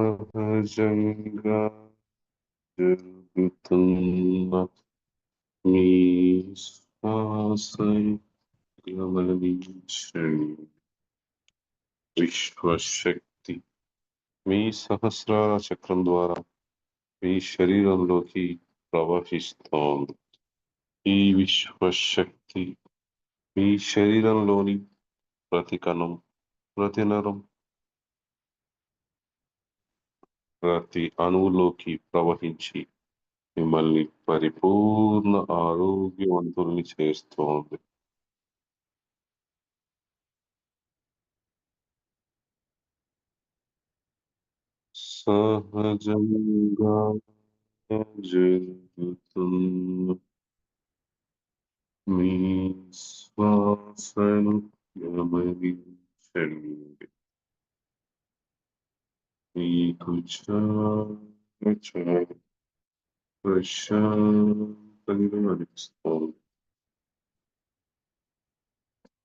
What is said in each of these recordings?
సహజంగా జరుగుతున్న మీ శ్వాసను గమనించండి. విశ్వశక్తి మీ సహస్రార చక్రం ద్వారా మీ శరీరంలోకి ప్రవహిస్తోంది. ఈ విశ్వశక్తి మీ శరీరంలోని ప్రతి కణం, ప్రతి నరం, ప్రతి అణువులోకి ప్రవహించి మిమ్మల్ని పరిపూర్ణ ఆరోగ్యవంతుల్ని చేస్తోంది. సహజంగా జరుగుతున్న మీ శ్వాసను గమనించండి. మీకు చాలా చాలా ప్రశాంతంగా అనిపిస్తోంది.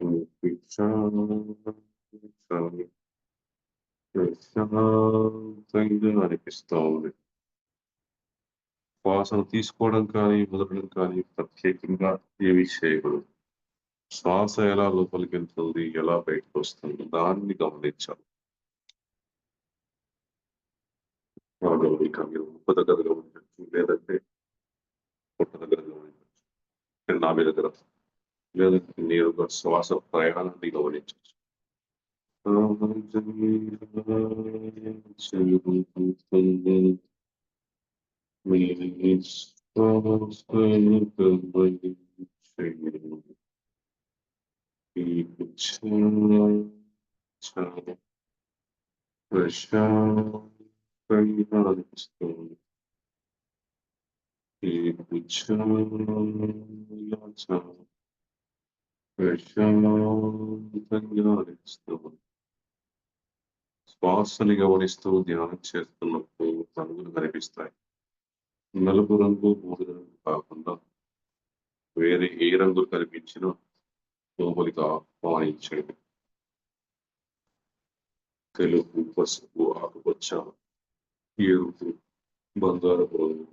మీకు చాలా చాలా ప్రశాంతంగా అనిపిస్తోంది. శ్వాసను తీసుకోవడం కానీ, వదలడం కానీ ప్రత్యేకంగా ఏమీ చేయకూడదు. శ్వాస ఎలా లోపలికెళ్తుంది, ఎలా బయటకొస్తుంది దాన్ని గమనించాలి. ఆ గమనిక మీరు ముక్కు దగ్గర గమనించొచ్చు, లేదంటే పొట్ట దగ్గర గమనించొచ్చు, నాభి దగ్గర, లేదంటే నేరుగా శ్వాస ప్రయాణాన్ని గమనించొచ్చు. మీ శ్వాసను గమనించండి. మీకు చాలా చాలా ప్రశాంతంగా అనిపిస్తుంది. మీకు చాలా చాలా ప్రశాంతంగా అనిపిస్తుంది. శ్వాసని గమనిస్తూ ధ్యానం చేస్తున్నప్పుడు రంగులు కనిపిస్తాయి. నలుపు రంగు, బూడిద రంగు కాకుండా వేరే ఏ రంగులు కనిపించినా లోపలికి ఆహ్వానించండి. తెలుపు, పసుపు, ఆకుపచ్చ, ఎరుపు, బంగారపు రంగు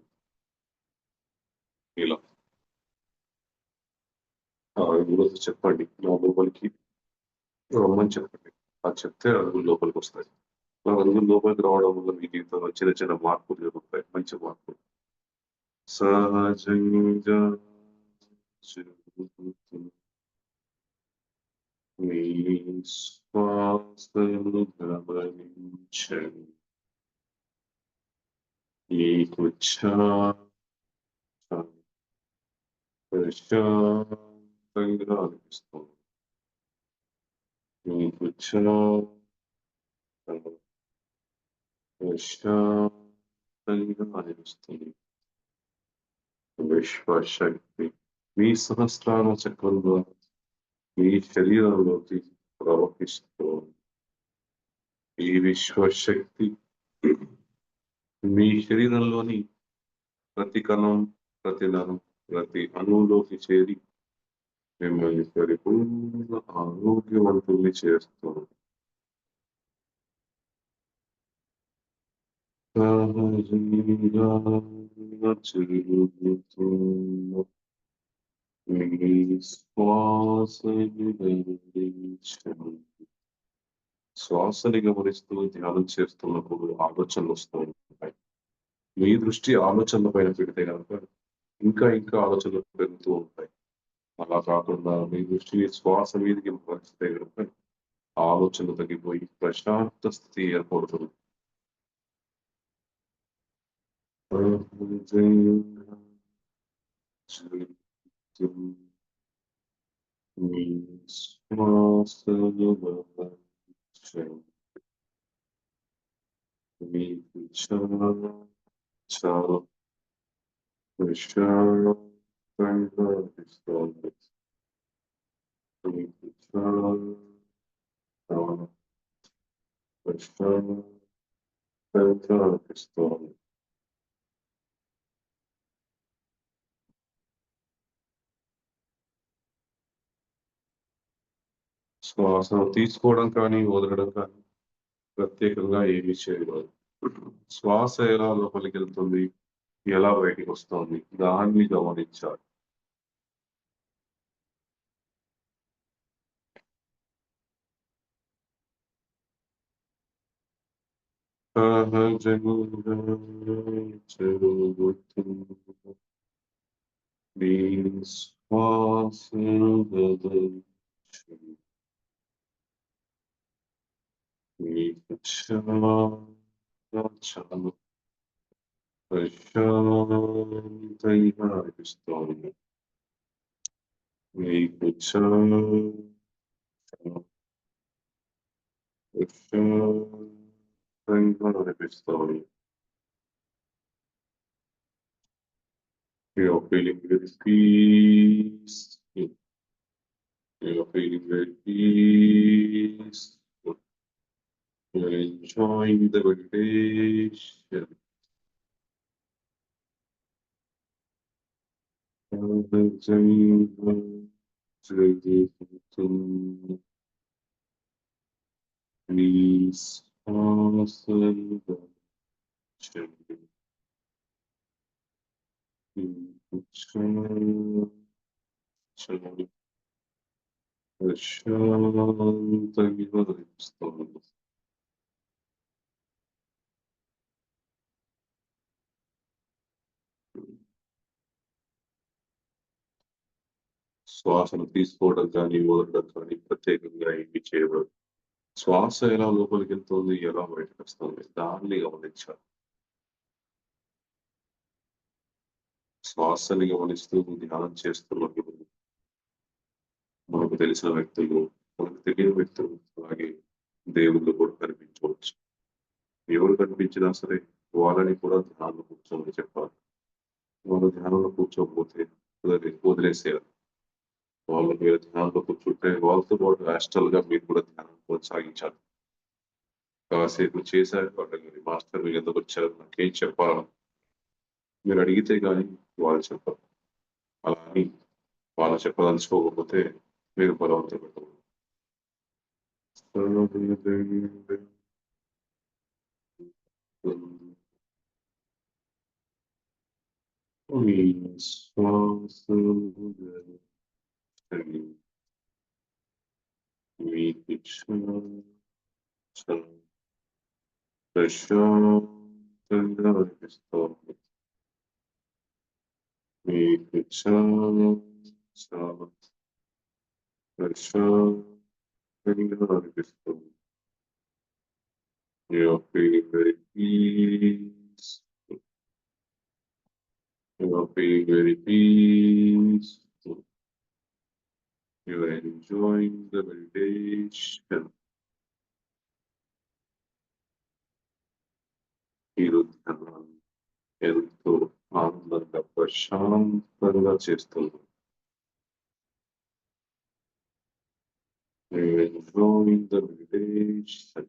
ఇలా ఆ రంగులతో చెప్పండి. నా లోపలికి రమ్మని చెప్పండి. అది చెప్తే రంగులు లోపలికి వస్తాయి. ఆ రంగులు లోపలికి రావడం వల్ల మీ జీవితంలో చిన్న చిన్న మార్పులు జరుగుతాయి. మంచి మార్పులు. సహజంగా జరుగుతున్న మీ శ్వాసను గమనించండి. మీకు చాలా ప్రశాంతంగా అనిపిస్తుంది. మీకు చాలా ప్రశాంతంగా అనిపిస్తుంది. విశ్వశక్తి మీ సహస్రార చక్రం ద్వారా మీ శరీరంలోకి ప్రవహిస్తోంది. ఈ విశ్వశక్తి మీ శరీరంలోని ప్రతి కణం, ప్రతి నరం, ప్రతి అణువులోకి చేరి మిమ్మల్ని పరిపూర్ణ ఆరోగ్యవంతుల్ని చేస్తుంది. సహజంగా జరుగుతున్న మీ శ్వాసను గమనించండి. శ్వాసని గమనిస్తూ ధ్యానం చేస్తున్నప్పుడు ఆలోచనలు వస్తూ ఉంటాయి. మీ దృష్టి ఆలోచనల పైన పెడితే గనక ఇంకా ఇంకా ఆలోచనలు పెరుగుతూ ఉంటాయి. అలా కాకుండా మీ దృష్టిని శ్వాస మీదకి మరలిస్తే గనక ఆలోచనలు తగ్గిపోయి ప్రశాంత స్థితి ఏర్పడుతుంది. సహజంగా జరుగుతున్న మీ శ్వాసను గమనించండి. మీకు చాలా చాలా ప్రశాంతంగా అనిపిస్తోంది. మీకు చాలా చాలా ప్రశాంతంగా అనిపిస్తోంది. శ్వాసను తీసుకోవడం కానీ, వదలడం కానీ ప్రత్యేకంగా ఏమీ చేయకూడదు. శ్వాస ఎలా లోపలికి వెళ్తుంది, ఎలా బయటికి వస్తుంది, దాన్ని గమనించాలి. సహజంగా జరుగుతుంది నీ శ్వాసను గమనించు. నీకు చాలా చాలా ప్రశాంతంగా అనిపిస్తోంది. నీకు చాలా చాలా ప్రశాంతంగా అనిపిస్తోంది. You're feeling very peaceful. You're feeling very peaceful. You're enjoying the meditation. సహజంగా జరుగుతుంది నీ శ్వాసను గమనించు. నీకు చాలా చాలా ప్రశాంతంగా అనిపిస్తోంది. శ్వాసను తీసుకోవడం కానీ, వదలడం కానీ ప్రత్యేకంగా ఏమీ చేయబడదు. శ్వాస ఎలా లోపలికెళ్తుంది, ఎలా బయటకొస్తుంది దాన్ని గమనించాలి. శ్వాసని గమనిస్తూ ధ్యానం చేస్తున్నప్పుడు మనకు తెలిసిన వ్యక్తులు, మనకు తెలియని వ్యక్తులు, అలాగే దేవుళ్ళు కూడా కనిపించవచ్చు. ఎవరు కనిపించినా సరే వాళ్ళని కూడా ధ్యానంలో కూర్చోమని చెప్పాలి. వాళ్ళు ధ్యానంలో కూర్చోకపోతే వదిలేసేయాలి. వాళ్ళు మీరు ధ్యానంలో కూర్చుంటే వాళ్ళతో పాటు యాస్ట్రల్‌గా మీరు కూడా ధ్యానం కొనసాగించాలి. కాసేపు చేశాక అడగండి, మాస్టర్ మీరెందుకొచ్చారు? నాకేం చెప్పాలని మీరు అడిగితే గాని వాళ్ళు చెప్పరు. అలా అని వాళ్ళు చెప్పదలుచుకోకపోతే మీరు బలవంతం పెట్టకూడదు. మీ శ్వాసను గమనించండి. మీకు చాలా చాలా ప్రశాంతంగా అనిపిస్తోంది. మీకు చాలా చాలా ప్రశాంతంగా అనిపిస్తుంది. You're feeling very peaceful. You're feeling very peaceful. You're enjoying the meditation. మీరు ధ్యానాన్ని ఎంతో ఆనందంగా ప్రశాంతంగా చేస్తున్నారు. You're enjoying the meditation.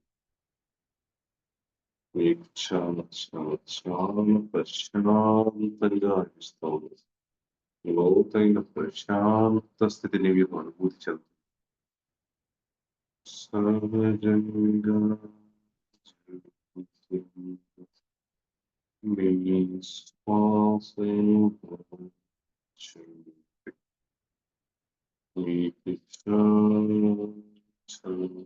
మీకు చాలా చాలా చాలా ప్రశాంతంగా అనిపిస్తోంది. లోతైన ప్రశాంత స్థితిని మీరు అనుభూతి చెందుతారు. సహజంగా జరుగుతుంది మీ శ్వాసను గమనించండి. మీకు చాలా చాలా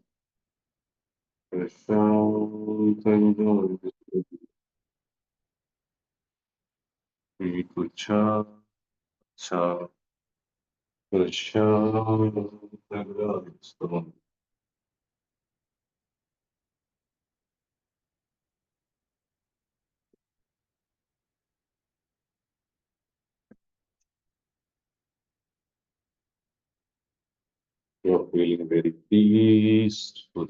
ప్రశాంతంగా అనిపిస్తుంది. మీకు చాలా చాలా ప్రశాంతంగా అనిపిస్తుంది. You're feeling very peaceful.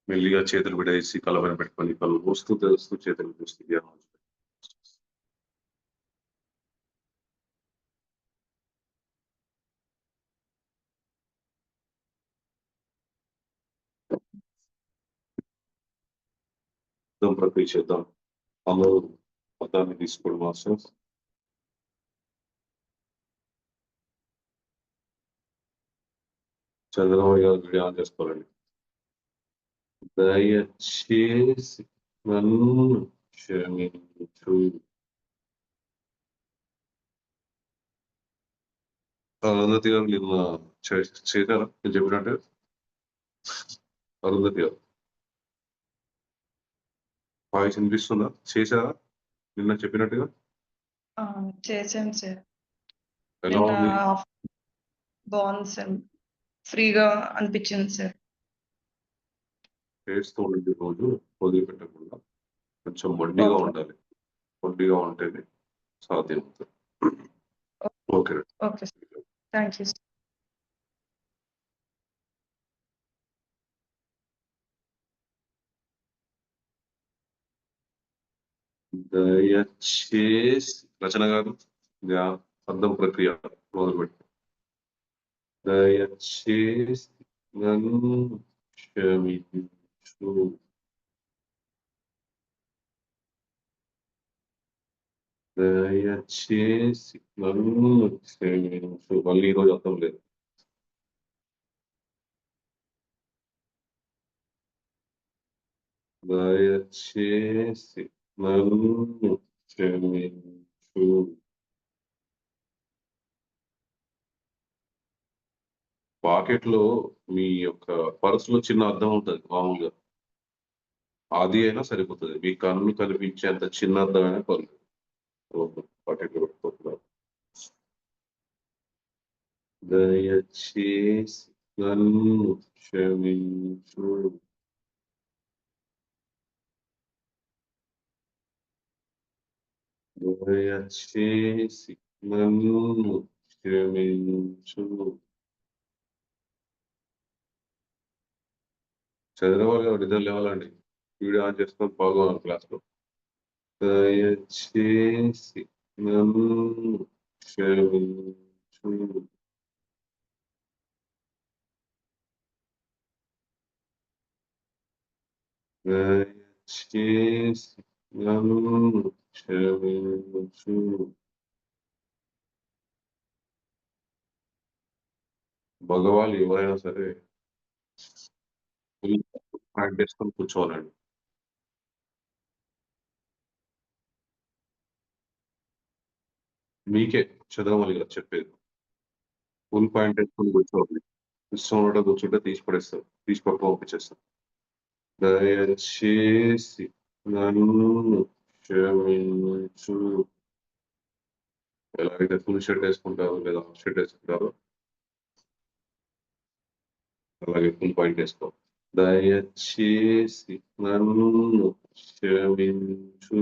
మెల్లిగా చేతులు విడేసి కలవర పెట్టుకొని కళ్ళు మూస్తూ తెలుస్తూ చేతులు మూస్తూ ధ్యానం చేయండి. దమ్ ప్రక్రియ చేద్దాం. అందరూ పదాన్ని తీసుకోవడం మాస్టర్. చంద్రబాబు గారు వీడియో ఆన్ చేసుకోవాలండి. దయచేసి నన్ను క్షమించు. అరుంధతి గారు నిన్న చేశారా నేను చెప్పినట్టు? అరుంధతి గారు వాయిస్ వినిపిస్తుందా? చేశారా నిన్న చెప్పినట్టుగా? చేశాను సార్. ఎలా ఉంది? బాగుంది సార్. ఫ్రీగా అనిపించింది సార్. చేస్తూ ఉండండి రోజు వదిలిపెట్టకుండా. కొంచెం మొండిగా ఉండాలి. మొండిగా ఉంటేనే సాధ్యమవుతుంది. Okay. Okay sir. Thank you. దయచేసి రచన గారు అర్థం ప్రక్రియ మొదలుపెట్టు. దయచేసి నన్ను క్షమించు. దయచేసి నన్ను క్షమించు. మళ్ళీ ఈరోజు అర్థం లేదు. దయచేసి నన్ను క్షమించు. పాకెట్లో మీ యొక్క పర్సులో చిన్న అద్దం ఉంటుంది మామూలుగా. అది అయినా సరిపోతుంది. మీ కన్ను కనిపించేంత చిన్న అద్దం అయినా పర్లేదు. పాకెట్లో పెట్టుకుంటున్నారు. దయచేసి నన్ను క్షమించు. దయచేసి నన్ను క్షమించు. చంద్రబాబు గారు నిద్ర లేవాలండి. వీడియో ఆన్ చేసుకొని పాల్గొనాలి క్లాస్లో. దయచేసి నన్ను క్షమించు. దయచేసి నన్ను క్షమించు. మగవాళ్ళు ఎవరైనా సరే ప్యాంట్ వేసుకొని కూర్చోవాలండి. మీకే చంద్రమౌళి గారు చెప్పేది. ఫుల్ ప్యాంట్ వేసుకొని కూర్చోవాలి. ఇష్టం ఉన్నట్టు కూర్చుంటే తీసి పడేస్తారు. తీసి పక్క పంపించేస్తారు. దయచేసి నన్ను క్షమించు. ఎలాగైతే ఫుల్ షర్ట్ వేసుకుంటారో లేదా హాఫ్ షర్ట్ వేసుకుంటారో అలాగే ఫుల్ పాయింట్ వేసుకో. దయచేసి నన్ను క్షమించు.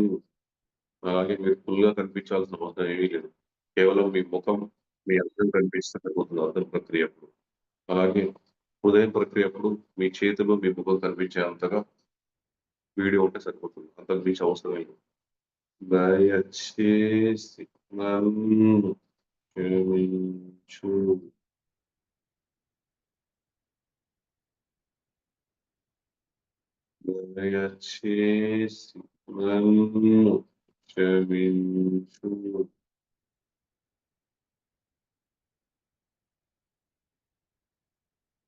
అలాగే మీరు ఫుల్గా కనిపించాల్సిన అవసరం ఏమీ లేదు. కేవలం మీ ముఖం, మీ అర్థం కనిపిస్తే సరిపోతుంది అర్థం ప్రక్రియ అప్పుడు. అలాగే హృదయం ప్రక్రియ అప్పుడు మీ చేతులు, మీ ముఖం కనిపించే అంతగా వీడియో ఉంటే సరిపోతుంది. అంతకు మించి అవసరం లేదు. దయచేసి నన్ను క్షమించు. దయచేసి నన్ను క్షమించు.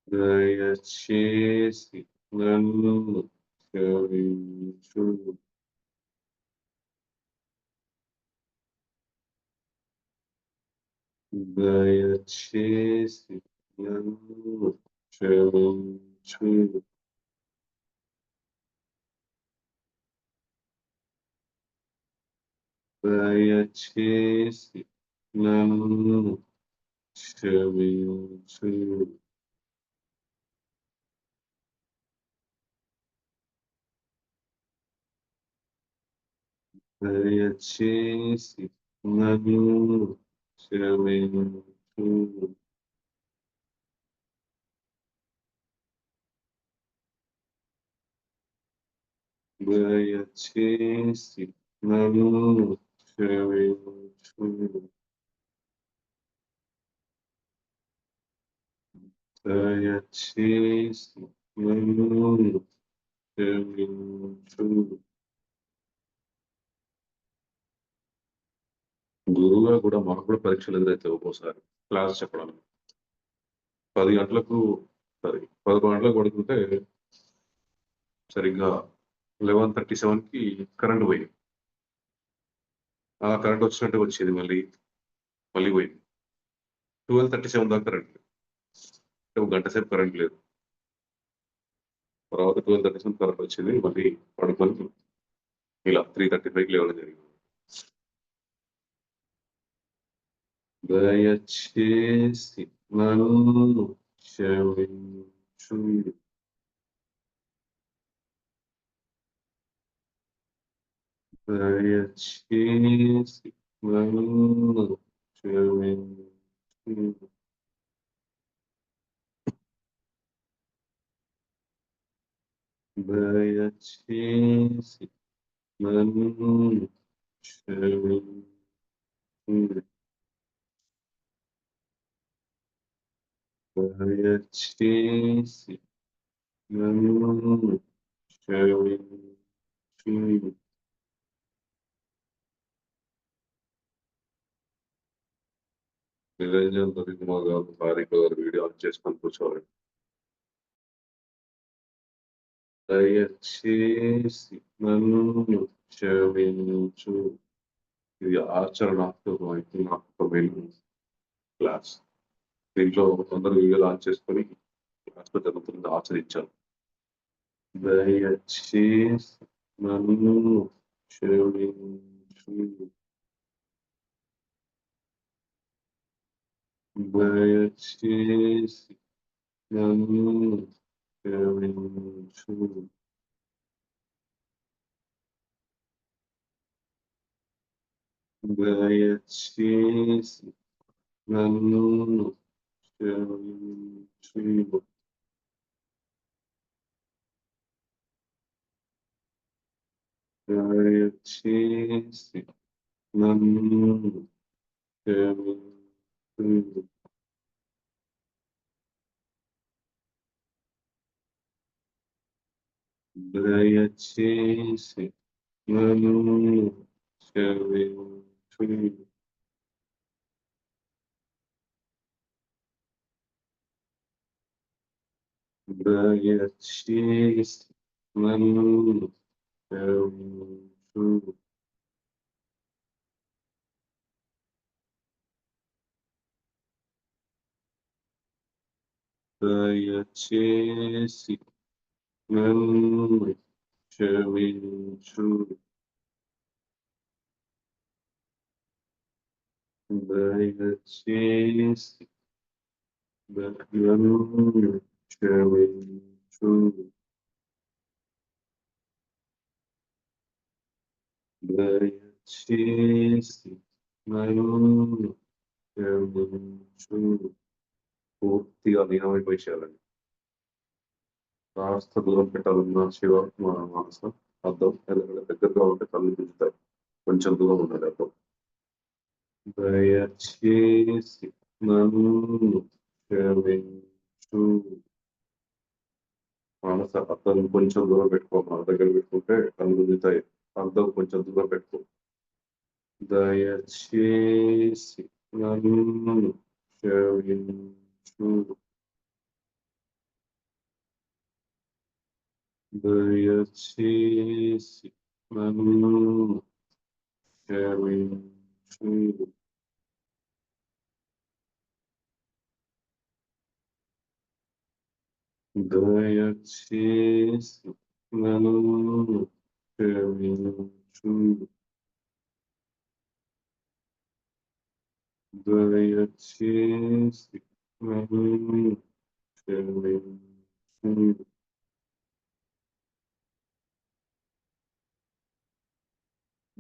దయచేసి నన్ను క్షమించు. దయచేసి నన్ను క్షమించు. దయచేసి నన్ను క్షమించు. దయచేసి నన్ను క్షమించు. దయచేసి నన్ను క్షమించు. దయచేసి నన్ను క్షమించు. గురువుగా కూడా మాకు కూడా పరీక్షలు ఎదురైతాయి ఒక్కోసారి క్లాస్ చెప్పడానికి. 10 గంటలకు 11 గంటలకు పడుకుంటే సరిగ్గా 11:37కి కరెంట్ పోయింది. కరెంట్ వచ్చినట్టు వచ్చేది మళ్ళీ పోయింది. 12:37 దాకా కరెంట్ లేదు. ఒక గంట సేపు కరెంట్ లేదు. తర్వాత 12:37 కరెంట్ వచ్చింది. మళ్ళీ పడుకొని ఇలా 3:35కి లేవడం జరిగింది. దయచేసి నన్ను క్షమించు. దయచేసి నన్ను క్షమించు. దయచేసి నన్ను క్షమించు. దయచేసి నన్ను క్షమించు. నిరంజన్ దొరికిన గారు భార్య గారు వీడియో ఆన్ చేసుకొని కూర్చోవాలి. దయచేసి నన్ను క్షమించు. ఇది ఆచరణాత్మకమైన క్లాస్. దీంట్లో అందరూ వీడియోలు ఆన్ చేసుకొని క్లాస్ లో జరుగుతుంది ఆచరించాలి. దయచేసి నన్ను క్షమించు. దయచేసి నన్ను క్షమించు. దయచేసి నన్ను క్షమించు. దయచేసి నన్ను క్షమించు. దయచేసి నన్ను క్షమించు. దయచేసి నన్ను క్షమించు. దయచేసి నన్ను క్షమించు. దయచేసి నన్ను క్షమించు. దయచేసి నన్ను క్షమించు. పూర్తిగా లీనమైపోయి చేయాలండి. కాస్త దూరం పెట్టాలన్న శివ మన మనసు అర్థం ఎందుకంటే దగ్గరగా ఉంటే కళ్ళు గుంజుతాయి. కొంచెం దూరం ఉండాలి అర్థం. దయచేసి నన్ను క్షమించు. మనస అర్థం కొంచెం దూరం పెట్టుకో. మన దగ్గర పెట్టుకుంటే కళ్ళు గుంజుతాయి. అర్థం కొంచెం దూరం పెట్టుకో. దయచేసి నన్ను క్షమించు. దయచేసి నన్ను క్షమించు. దయచేసి నన్ను క్షమించు. దయచేసి నన్ను క్షమించు.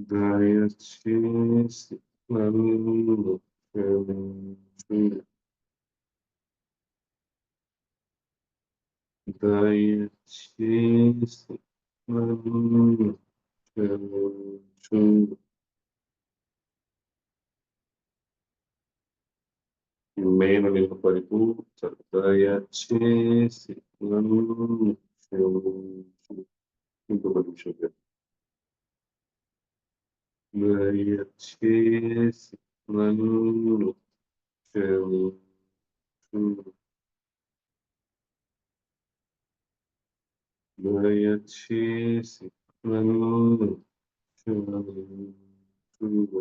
దయచేసి నన్ను క్షమించు. దయచేసి నన్ను క్షమించు. నేను నిన్ను పరిపూర్చాలి. దయచేసి నన్ను క్షమించు. ఇంకొక నిమిషం. దయచేసి నన్ను క్షమించు. దయచేసి నన్ను క్షమించు.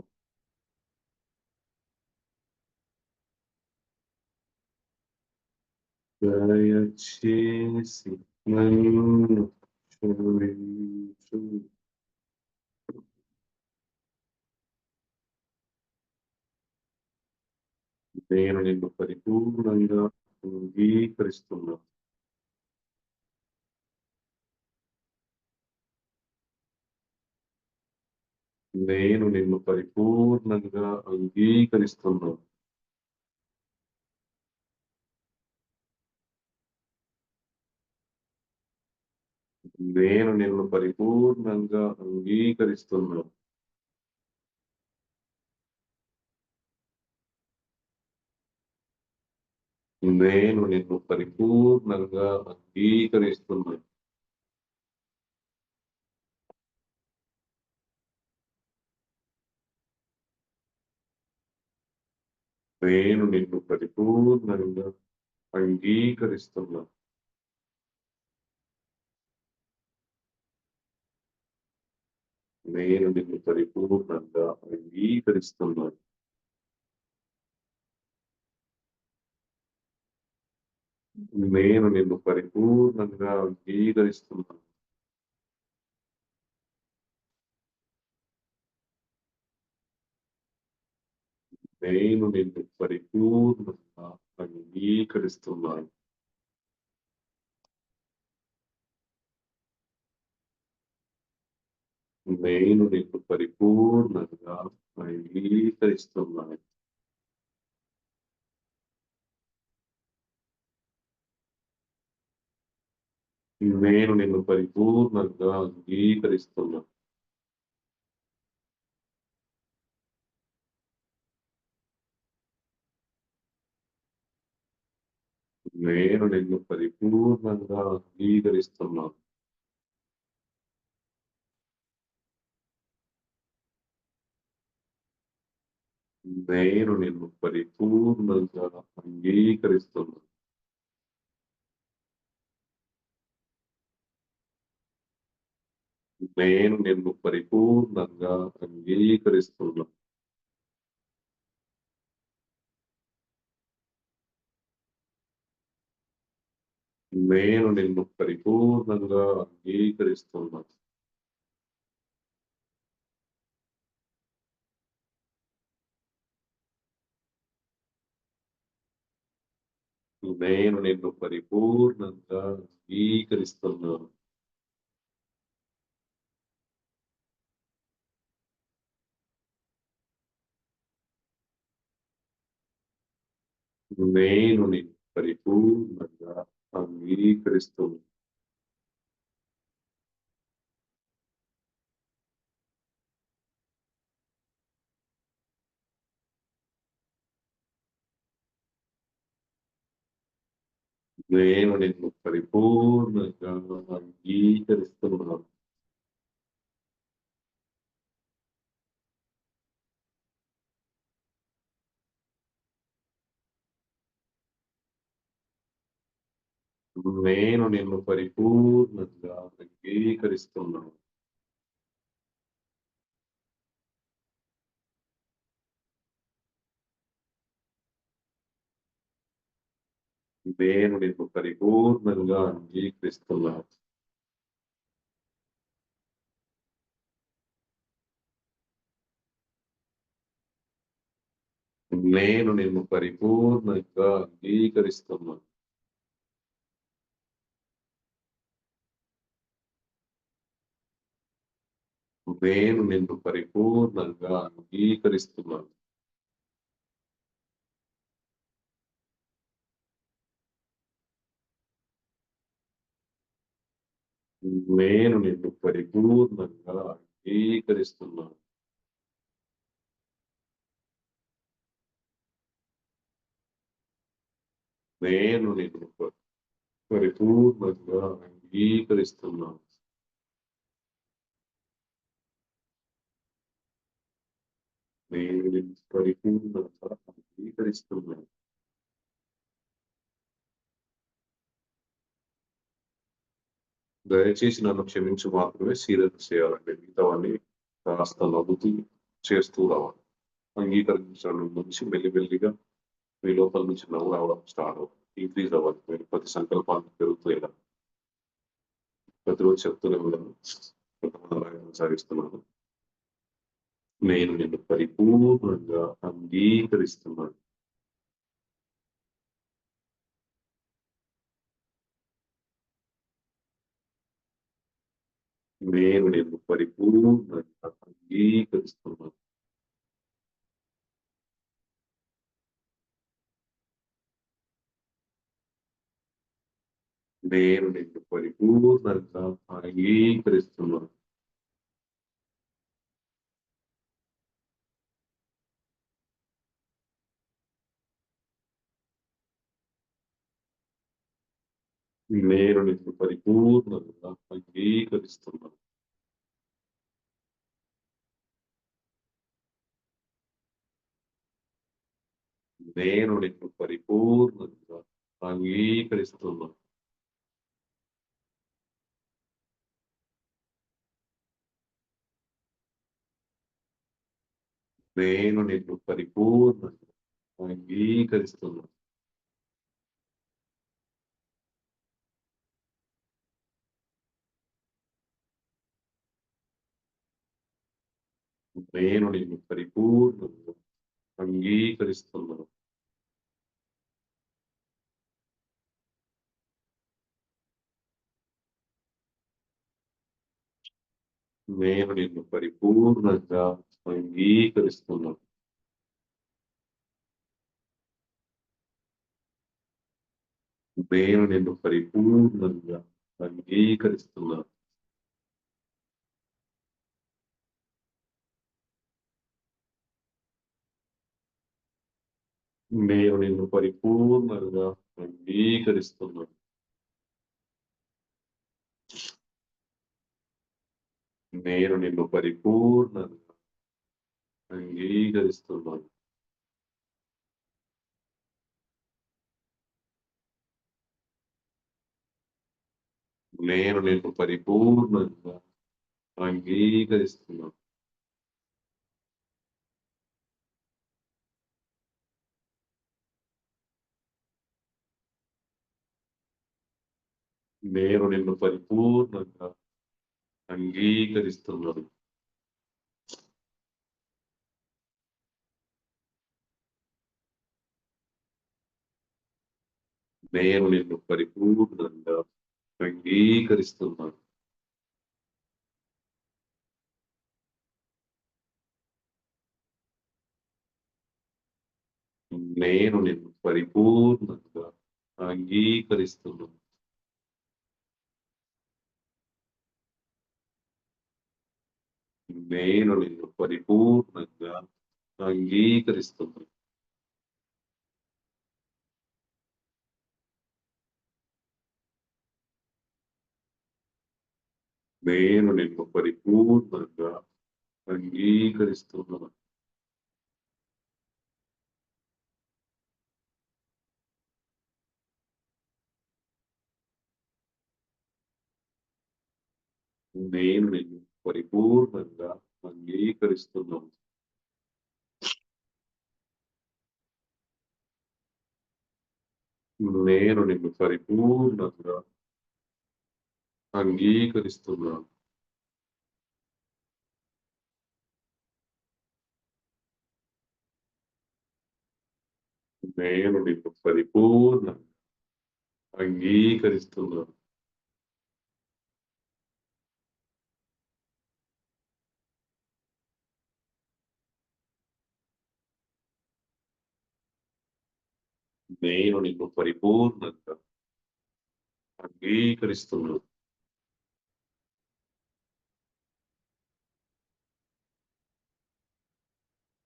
దయచేసి నన్ను క్షమించు. నేను నిన్ను పరిపూర్ణంగా అంగీకరిస్తున్నా. నేను నిన్ను పరిపూర్ణంగా అంగీకరిస్తున్నా. నేను నిన్ను పరిపూర్ణంగా అంగీకరిస్తున్నా. నేను నిన్ను పరిపూర్ణంగా అంగీకరిస్తున్నా. నేను నిన్ను పరిపూర్ణంగా అంగీకరిస్తున్నా. నేను నిన్ను పరిపూర్ణంగా అంగీకరిస్తున్నా. నేను నిన్ను పరిపూర్ణంగా అంగీకరిస్తున్నా. నేను నిన్ను పరిపూర్ణంగా అంగీకరిస్తున్నాను. నేను నిన్ను పరిపూర్ణంగా అంగీకరిస్తున్నాను. నేను నిన్ను పరిపూర్ణంగా అంగీకరిస్తున్నా. నేను నిన్ను పరిపూర్ణంగా అంగీకరిస్తున్నాను. నేను నిన్ను పరిపూర్ణంగా అంగీకరిస్తున్నాను. నేను నిన్ను పరిపూర్ణంగా అంగీకరిస్తున్నా. నేను నిన్ను పరిపూర్ణంగా అంగీకరిస్తున్నా. నేను నిన్ను పరిపూర్ణంగా అంగీకరిస్తున్నాను. నేను నిన్ను పరిపూర్ణంగా అంగీకరిస్తున్నాను. నేను నిన్ను పరిపూర్ణంగా అంగీకరిస్తున్నాను. నేను నిన్ను పరిపూర్ణంగా అంగీకరిస్తున్నాను. నేను నిన్ను పరిపూర్ణంగా అంగీకరిస్తున్నాను. నేను నిన్ను పరిపూర్ణంగా అంగీకరిస్తున్నాను. నేను నిన్ను పరిపూర్ణంగా అంగీకరిస్తున్నాను. నేను నిన్ను పరిపూర్ణంగా అంగీకరిస్తున్నాను. నేను నిన్ను పరిపూర్ణంగా అంగీకరిస్తున్నాను. నేను నిన్ను పరిపూర్ణంగా అంగీకరిస్తున్నాను. దయచేసి నన్ను క్షమించి మాత్రమే సీరియస్ చేయాలండి. మిగతావన్నీ కాస్త నవ్వుతూ చేస్తూ రావాలి. అంగీకరించడం నుంచి మెల్లిమెల్లిగా మీ లోపల నుంచి నవ్వు రావడం స్టార్ట్ అవుతుంది. ఇంక్రీజ్ అవ్వాలి. మీరు ప్రతి సంకల్పాన్ని పెరుగుతూ ఇలా ప్రతిరోజు చెప్తూనే ఉన్నాను. అలాగే కొనసాగిస్తున్నాను. నేను నిన్ను పరిపూర్ణంగా అంగీకరిస్తున్నాను. నేను నిన్ను పరిపూర్ణంగా అంగీకరిస్తున్నాను. నేను నిన్ను పరిపూర్ణంగా అంగీకరిస్తున్నాను. నేను నిన్ను పరిపూర్ణంగా అంగీకరిస్తున్నాను. నేను నిన్ను పరిపూర్ణంగా అంగీకరిస్తున్నాను. నేను నిన్ను పరిపూర్ణంగా అంగీకరిస్తున్నాను. నేను నిన్ను పరిపూర్ణంగా అంగీకరిస్తున్నాను. నేను నిన్ను పరిపూర్ణంగా అంగీకరిస్తున్నాను. నేను నిన్ను పరిపూర్ణంగా అంగీకరిస్తున్నాను. నేను నిన్ను పరిపూర్ణంగా అంగీకరిస్తున్నాను. నేను నిన్ను పరిపూర్ణంగా అంగీకరిస్తున్నాను. నేను నిన్ను పరిపూర్ణంగా అంగీకరిస్తున్నాను. నేను నిన్ను పరిపూర్ణంగా అంగీకరిస్తున్నాను. నేను నిన్ను పరిపూర్ణంగా అంగీకరిస్తున్నాను. నేను నిన్ను పరిపూర్ణంగా అంగీకరిస్తున్నాను. నేను నిన్ను పరిపూర్ణంగా అంగీకరిస్తున్నాను. నేను నిన్ను పరిపూర్ణంగా అంగీకరిస్తున్నాను. నేను నిన్ను పరిపూర్ణంగా అంగీకరిస్తున్నాను. నేను నిన్ను పరిపూర్ణంగా అంగీకరిస్తున్నాను. నేను నిన్ను పరిపూర్ణంగా అంగీకరిస్తున్నాను. నేను నిన్ను పరిపూర్ణంగా అంగీకరిస్తున్నాను.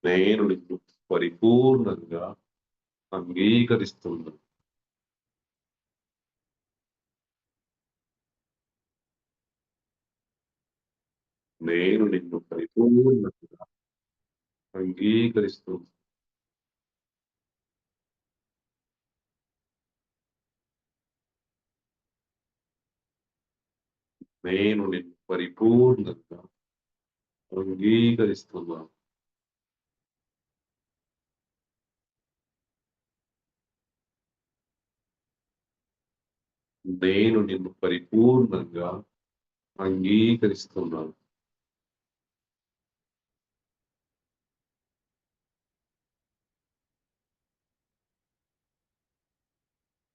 నేను నిన్ను పరిపూర్ణంగా అంగీకరిస్తున్నాను. నేను నిన్ను పరిపూర్ణంగా అంగీకరిస్తున్నాను. నేను నిన్ను పరిపూర్ణంగా అంగీకరిస్తున్నాను. నేను నిన్ను పరిపూర్ణంగా అంగీకరిస్తున్నాను.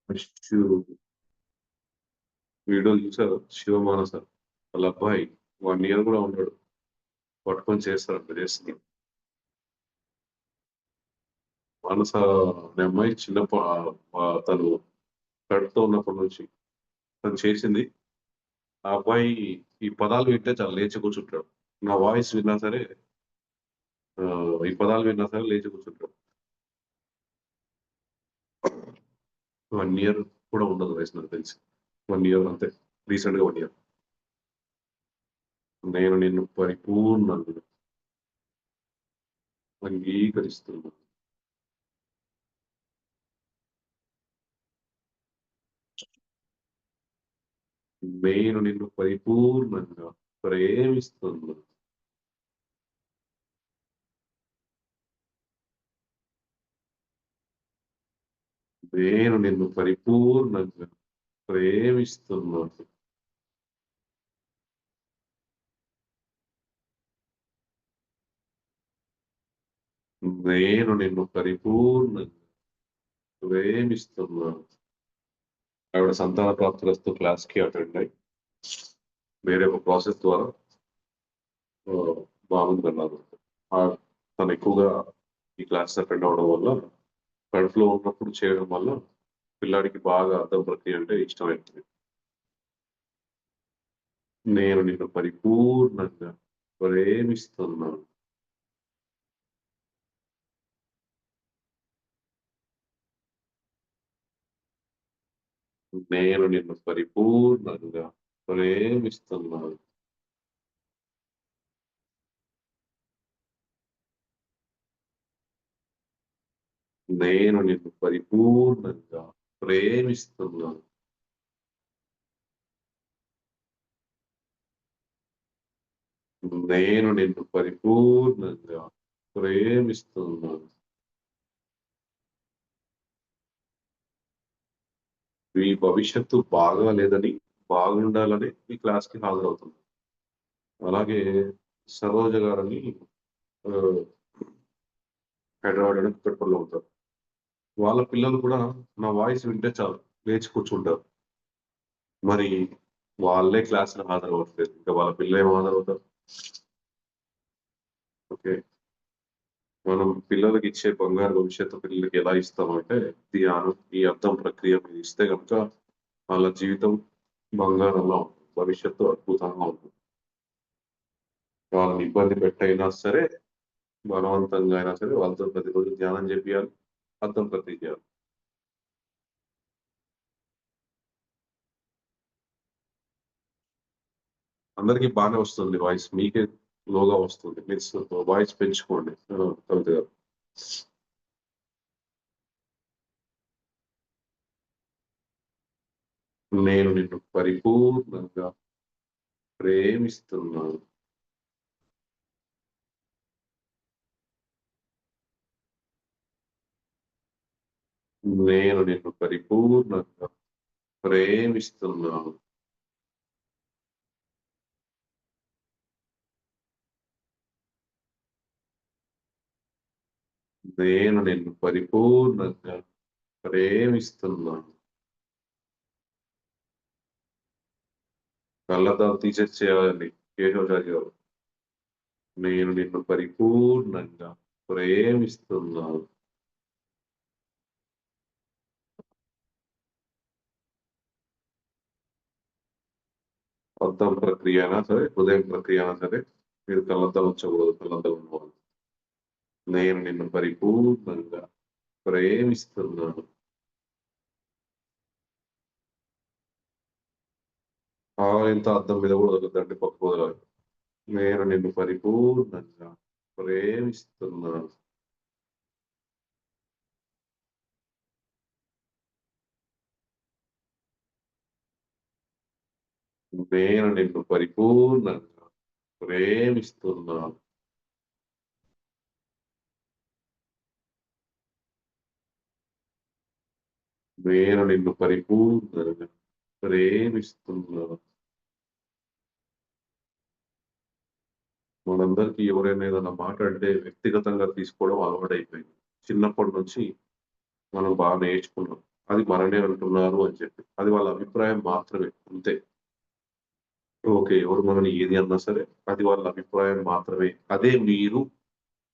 ఫస్ట్ వీడియో చూసారు శివమానస వాళ్ళ అబ్బాయి 1 ఇయర్ కూడా ఉన్నాడు. పట్టుకొని చేస్తారంట చేస్తున్నారు. మానస అనే అమ్మాయి తను కడుపుతో ఉన్నప్పటి నుంచి తను చేసింది. ఆ అబ్బాయి ఈ పదాలు వింటే చాలా లేచి కూర్చుంటాడు. నా వాయిస్ విన్నా సరే ఈ పదాలు విన్నా సరే లేచి కూర్చుంటాడు. 1 ఇయర్ కూడా ఉండదు వయసు నాకు తెలిసి. 1 ఇయర్ అంతే. రీసెంట్ గా 1 ఇయర్. నేను నిన్ను పరిపూర్ణంగా అంగీకరిస్తున్నాను. నేను నిన్ను పరిపూర్ణంగా ప్రేమిస్తున్నాను. నేను నిన్ను పరిపూర్ణంగా ప్రేమిస్తున్నాను. నేను నిన్ను పరిపూర్ణంగా ప్రేమిస్తున్నాను. ఆవిడ సంతాన ప్రాప్తిరస్తు క్లాస్‌కి అటెండ్ అయ్యి వేరే ఒక ప్రాసెస్ ద్వారా బాగుందన్నారు. తను ఎక్కువగా ఈ క్లాసెస్ అటెండ్ అవ్వడం వల్ల కడుపులో ఉన్నప్పుడు చేయడం వల్ల పిల్లాడికి బాగా అర్థం ప్రక్రియ అంటే ఇష్టమైంది. నేను నిన్ను పరిపూర్ణంగా ప్రేమిస్తున్నాను. నేను నిన్ను పరిపూర్ణంగా ప్రేమిస్తున్నాను. నేను నిన్ను పరిపూర్ణంగా ప్రేమిస్తున్నాను. నేను నిన్ను పరిపూర్ణంగా ప్రేమిస్తున్నాను. మీ భవిష్యత్తు బాగా లేదని, బాగుండాలని ఈ క్లాస్‌కి హాజరవుతున్నాను. అలాగే సరోజ గారని ఆహ్, హైదరాబాద్‌లోనే కుక్కట్పల్లిలో ఉంటారు. వాళ్ళ పిల్లలు కూడా నా వాయిస్ వింటే చాలు లేచి కూర్చుంటారు. మరి వాళ్ళే క్లాస్‌లో హాజరవ్వట్లేదు. ఇంకా వాళ్ళ పిల్లలేం హాజరవుతారు? ఓకే. మనం పిల్లలకిచ్చే బంగారు భవిష్యత్తు పిల్లలకి ఎలా ఇస్తామంటే, ఈ అర్థం ప్రక్రియ మీరు ఇస్తే గనుక వాళ్ళ జీవితం బంగారంలా ఉంటుంది. భవిష్యత్తు అద్భుతంగా ఉంటుంది. వాళ్ళని ఇబ్బంది పెట్టైనా సరే, బలవంతంగా అయినా సరే వాళ్ళతో ప్రతిరోజు ధ్యానం జేపియాలి. అర్థం ప్రక్రియ చేయాలి. అందరికి బానే వస్తుంది వాయిస్. మీకే లోగా వస్తుంది. మీరు వాయిస్ పెంచుకోండి. కవిత గారు. నేను నిన్ను పరిపూర్ణంగా ప్రేమిస్తున్నాను. నేను నిన్ను పరిపూర్ణంగా ప్రేమిస్తున్నాను. నేను నిన్ను పరిపూర్ణంగా ప్రేమిస్తున్నాను. కళ్ళద్దాలు తీసేసేయాలండి కేశవాచారి గారు. నేను నిన్ను పరిపూర్ణంగా ప్రేమిస్తున్నాను. అర్థం ప్రక్రియ అయినా సరే, హృదయం ప్రక్రియ అయినా సరే, మీరు కళ్ళద్దాలు ఉంచకూడదు. కళ్ళద్దాలు ఉన్నవాళ్ళు. నేను నిన్ను పరిపూర్ణంగా ప్రేమిస్తున్నాను. ఇంత అద్దం మీద కూడా వదలొద్దండి. పక్కకు వదలాలి. నేను నిన్ను పరిపూర్ణంగా ప్రేమిస్తున్నాను. నేను నిన్ను పరిపూర్ణంగా ప్రేమిస్తున్నాను. నేను నిన్ను పరిపూర్ణంగా ప్రేమిస్తున్నాను. మనందరికీ ఎవరైనా ఏదైనా మాట్లాడితే వ్యక్తిగతంగా తీసుకోవడం అలవాటైపోయింది. చిన్నప్పటి నుంచి మనం బాగా నేర్చుకున్నాం. అది మననే అంటున్నారు అని చెప్పి. అది వాళ్ళ అభిప్రాయం మాత్రమే అంతే. ఓకే. ఎవరు మనల్ని ఏది అన్నా సరే అది వాళ్ళ అభిప్రాయం మాత్రమే. అదే మీరు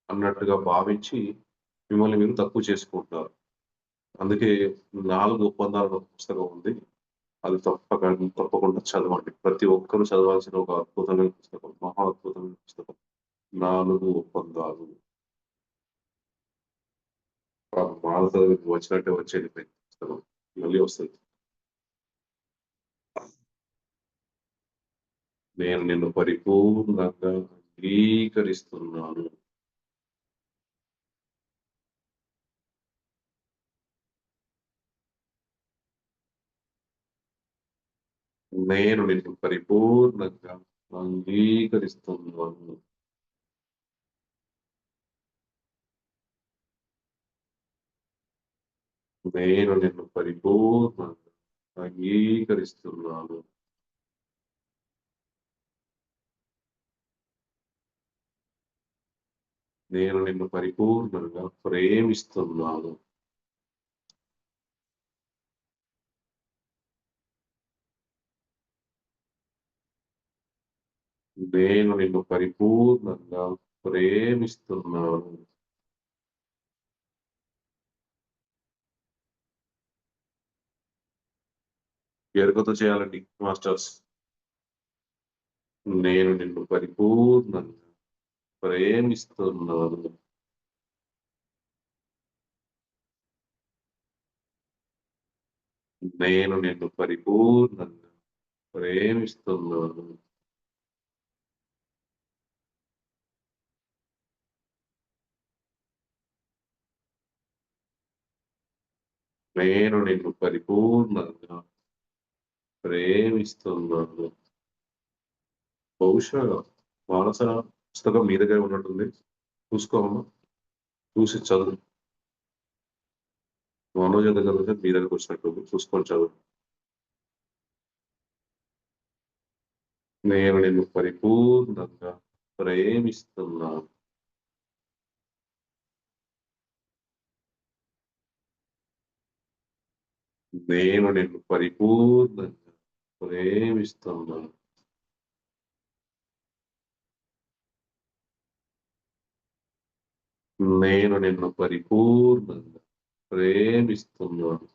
అన్నట్టుగా భావించి మిమ్మల్ని మీరు తక్కువ చేసుకుంటున్నారు. అందుకే 4 ఒప్పందాలు అనే ఒక పుస్తకం ఉంది. అది తప్పకుండా చదవండి. ప్రతి ఒక్కరు చదవాల్సిన ఒక అద్భుతమైన పుస్తకం. మహా అద్భుతమైన పుస్తకం. 4 ఒప్పందాలు. పాపం మాలతో వచ్చినట్టే వచ్చి వెళ్ళిపోయింది పుస్తకం. మళ్ళీ వస్తది. నేను నిన్ను పరిపూర్ణంగా అంగీకరిస్తున్నాను. నేను నిన్ను పరిపూర్ణంగా అంగీకరిస్తున్నాను. నేను నిన్ను పరిపూర్ణంగా అంగీకరిస్తున్నాను. నేను నిన్ను పరిపూర్ణంగా ప్రేమిస్తున్నాను. నేను నిన్ను పరిపూర్ణంగా ప్రేమిస్తున్నాను. ఎరుకతో చేయాలండి మాస్టర్స్. నేను నిన్ను పరిపూర్ణంగా ప్రేమిస్తున్నాను. నేను నిన్ను పరిపూర్ణంగా ప్రేమిస్తున్నాను. నేను నిన్ను పరిపూర్ణంగా ప్రేమిస్తున్నాను. బహుశా మానస పుస్తకం మీ దగ్గరే ఉన్నట్టుంది. చూసుకోమ్మా. చూసి చదువు. మనోజ్ దగ్గర ఉంటే మీ దగ్గరకొచ్చినట్టుంది. చూసుకొని చదువు. నేను నిన్ను పరిపూర్ణంగా ప్రేమిస్తున్నాను. నేను నిన్ను పరిపూర్ణంగా ప్రేమిస్తున్నాను. నేను నిన్ను పరిపూర్ణంగా ప్రేమిస్తున్నాను.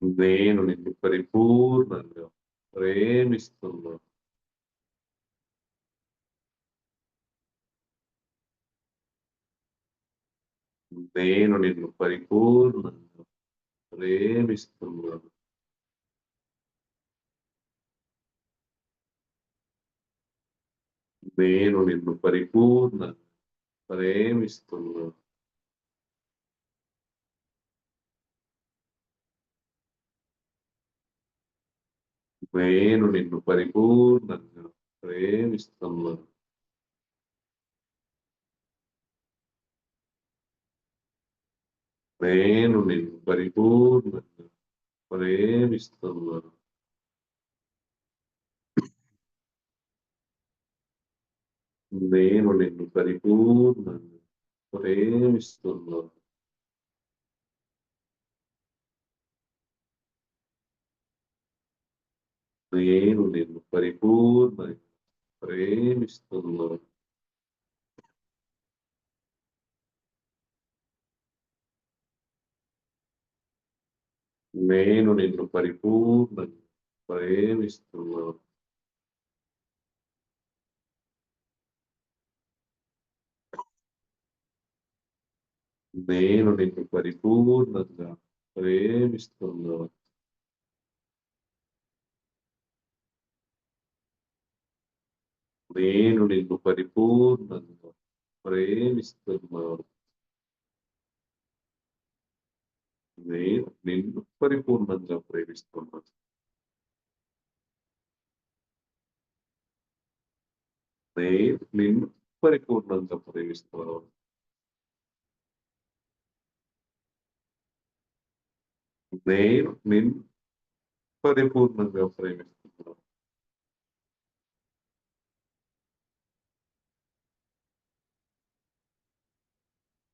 నేను నిన్ను పరిపూర్ణంగా ప్రేమిస్తున్నాను. నేను నిన్ను పరిపూర్ణంగా ప్రేమిస్తున్నాను. నేను నిన్ను పరిపూర్ణంగా ప్రేమిస్తున్నాను. నేను నిన్ను పరిపూర్ణంగా ప్రేమిస్తున్నాను. నేను నిన్ను పరిపూర్ణంగా ప్రేమిస్తున్నాను. నేను నిన్ను పరిపూర్ణంగా ప్రేమిస్తున్నాను. నేను నిన్ను పరిపూర్ణంగా ప్రేమిస్తున్నాను. నేను నిన్ను పరిపూర్ణంగా ప్రేమిస్తున్నాను. నేను నిన్ను పరిపూర్ణంగా ప్రేమిస్తున్నాను. నేను నిన్ను పరిపూర్ణంగా ప్రేమిస్తున్నాను. నేను నిన్ను పరిపూర్ణంగా ప్రేమిస్తున్నాను. నేను నిన్ను పరిపూర్ణంగా ప్రేమిస్తున్నాను. నేను నిన్ను పరిపూర్ణంగా ప్రేమిస్తున్నాను.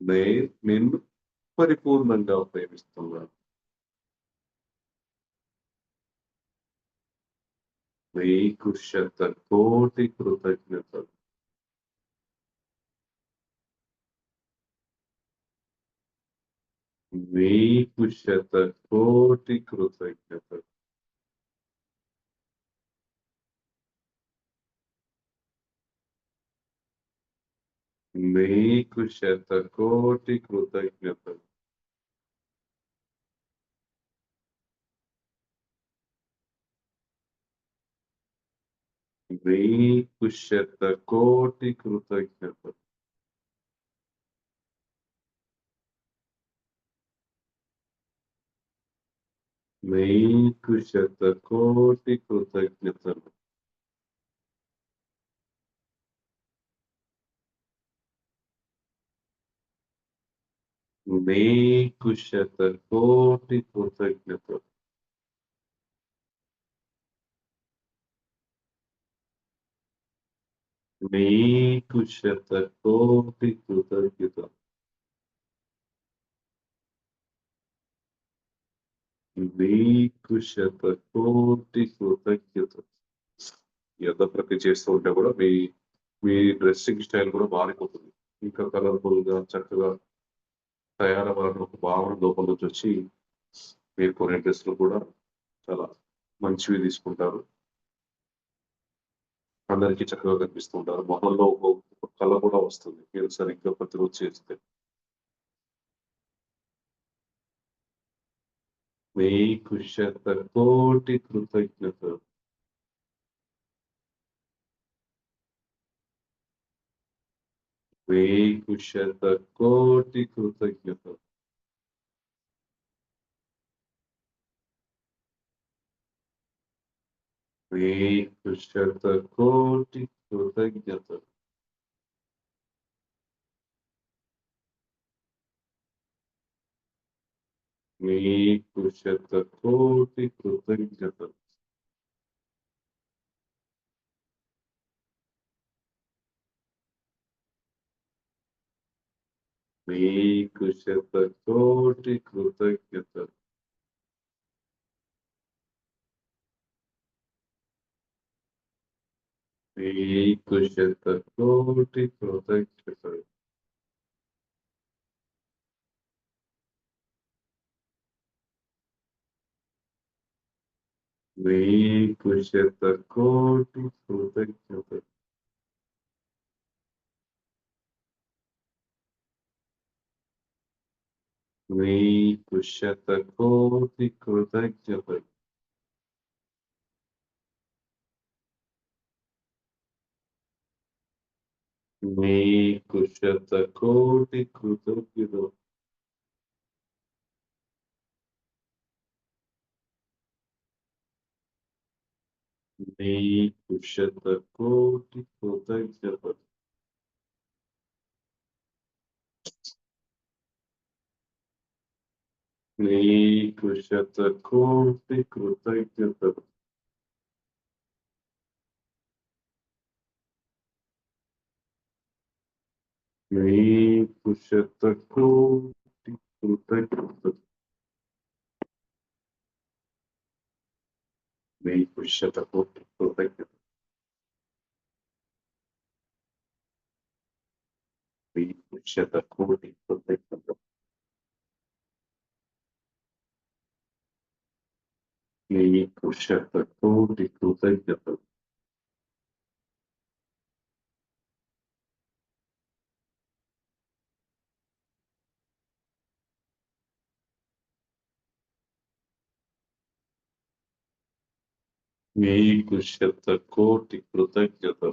నేను నిన్ను పరిపూర్ణంగా ప్రేమిస్తున్నాను. నీకు శతకోటి కృతజ్ఞతలు. నీకు శతకోటి కృతజ్ఞతలు. నీకు శతకోటి కృతజ్ఞతలు. నీకు శతకోటి కృతజ్ఞతలు. నీకు శతకోటి కృతజ్ఞతలు. నీకు శతకోటి కృతజ్ఞతలు. నీకు శతకోటి కృతజ్ఞతలు. నీకు శతకోటి కృతజ్ఞతలు. ఎంత ప్రతి చేస్తూ ఉంటే కూడా మీ డ్రెస్సింగ్ స్టైల్ కూడా మారిపోతుంది. ఇంకా కలర్ఫుల్ గా చక్కగా తయారవ్వాలని ఒక భావన లోపల నుంచి వచ్చి మీరు కొనే డ్రెస్సులు కూడా చాలా మంచివి తీసుకుంటారు. అందరికీ చక్కగా కనిపిస్తూ ఉంటారు. మొహంలో ఒక కళ కూడా వస్తుంది మీరు సరిగ్గా ప్రతిరోజు చేస్తే. మీకు శతకోటి కృతజ్ఞతలు. మీకు శతకోటి కృతజ్ఞతలు. మీకు శతకోటి కృతజ్ఞతలు. మీకు శతకోటి కృతజ్ఞతలు. మీకు శతకోటి కృతజ్ఞతలు. మీకు శతకోటి కృతజ్ఞతలు. మీకు శతకోటి కృతజ్ఞతలు. మీకు శతకోటి కృతజ్ఞతలు. మీకు శతకోటి కృతజ్ఞతలు. మీకు శతకోటి కృతజ్ఞతలు. మీకు శతకోటి కృతజ్ఞతలు. మీకు శతకోటి కృతజ్ఞతలు. మీకు శతకోటి కృతజ్ఞతలు. మీకు శతకోటి కృతజ్ఞతలు. మీకు శతకోటి కృతజ్ఞతలు. మీకు శతకోటి కృతజ్ఞతలు.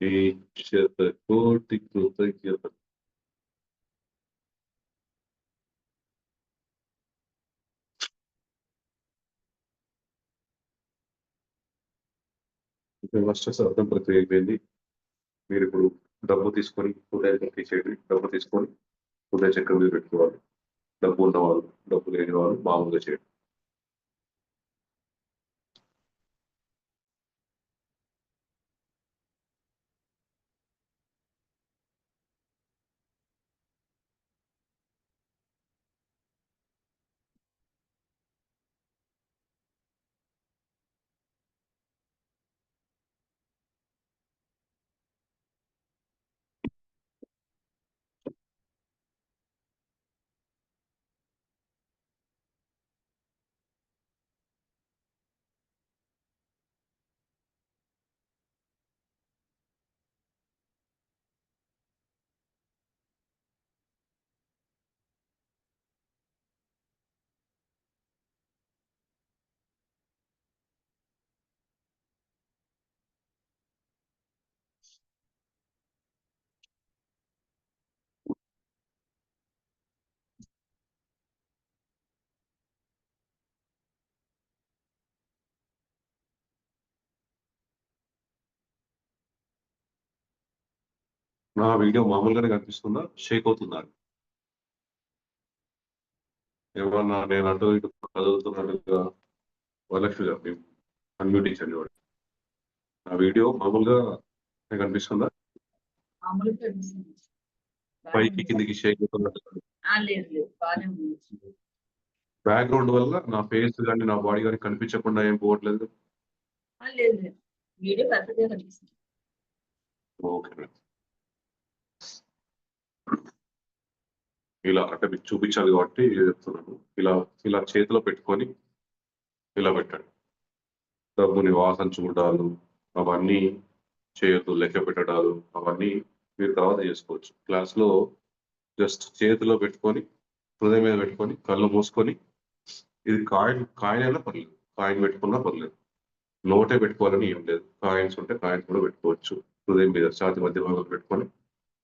ఈ శతకోటి కృతజ్ఞతలు. ఫస్ట్ అర్థం ప్రక్రియ అయిపోయింది. మీరు ఇప్పుడు డబ్బు తీసుకొని హృదయం తీసేయండి. డబ్బు తీసుకొని హృదయ చక్రం మీద పెట్టుకోవాలి. డబ్బు ఉన్నవాళ్ళు, డబ్బు లేని వాళ్ళు మామూలుగా చేయండి. నా వీడియో మామూలుగానే కనిపిస్తుందా? షేక్ అవుతుందా? ఏమన్నా నేను అటు ఇటు కదులుతున్నట్టుగా వరలక్ష్మి గారు మీరు అన్మ్యూట్ ఇచ్చండి వాడు. నా వీడియో మామూలుగా కనిపిస్తుందా? పైకి కిందికి షేక్ అవుతున్నట్టుగా. బ్యాక్గ్రౌండ్ వల్ల నా ఫేస్ కానీ నా బాడీ కానీ కనిపించకుండా ఏం పోవట్లేదు. ఓకే. ఇలా అంటే మీకు చూపించాలి కాబట్టి చెప్తున్నాను. ఇలా ఇలా చేతిలో పెట్టుకొని ఇలా పెట్టండి. డబ్బుని వాసన చూడాలు అవన్నీ చేయొద్దు. లెక్క పెట్టడాలు అవన్నీ మీరు తర్వాత చేసుకోవచ్చు. క్లాస్లో జస్ట్ చేతిలో పెట్టుకొని హృదయం మీద పెట్టుకొని కళ్ళు మూసుకొని ఇది కాయిన్ అయినా పర్లేదు. కాయిన్ పెట్టుకున్నా పర్లేదు. నోటే పెట్టుకోవాలని ఏం లేదు. కాయిన్స్ ఉంటే కాయిన్స్ కూడా పెట్టుకోవచ్చు. హృదయం మీద ఛాతీ మధ్య భాగంలో పెట్టుకొని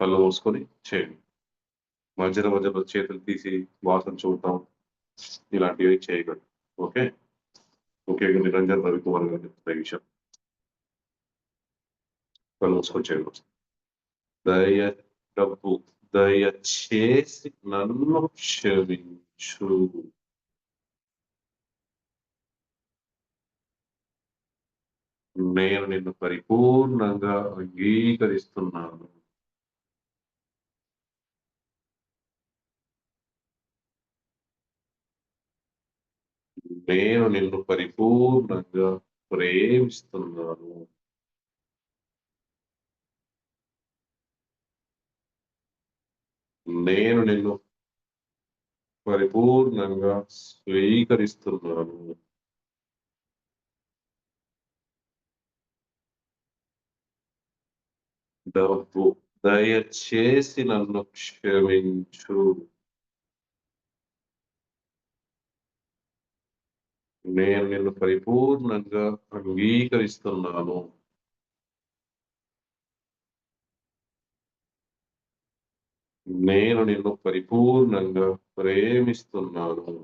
కళ్ళు మూసుకొని చేయండి. మధ్యలో చేతులు తీసి వాసన చూడటం ఇలాంటివి చేయకండి. ఓకే. ముఖ్యంగా నిరంజన్ రవికుమార్ గారు చెప్తున్న ఈ విషయం కళ్ళు మూసుకొని చేయండి. డబ్బు దయచేసి నన్ను క్షమించు. నేను నిన్ను పరిపూర్ణంగా అంగీకరిస్తున్నాను. నేను నిన్ను పరిపూర్ణంగా ప్రేమిస్తున్నాను. నేను నిన్ను పరిపూర్ణంగా స్వీకరిస్తున్నాను. డబ్బు దయచేసి నన్ను క్షమించు. నేను నిన్ను పరిపూర్ణంగా అంగీకరిస్తున్నాను. నేను నిన్ను పరిపూర్ణంగా ప్రేమిస్తున్నాను.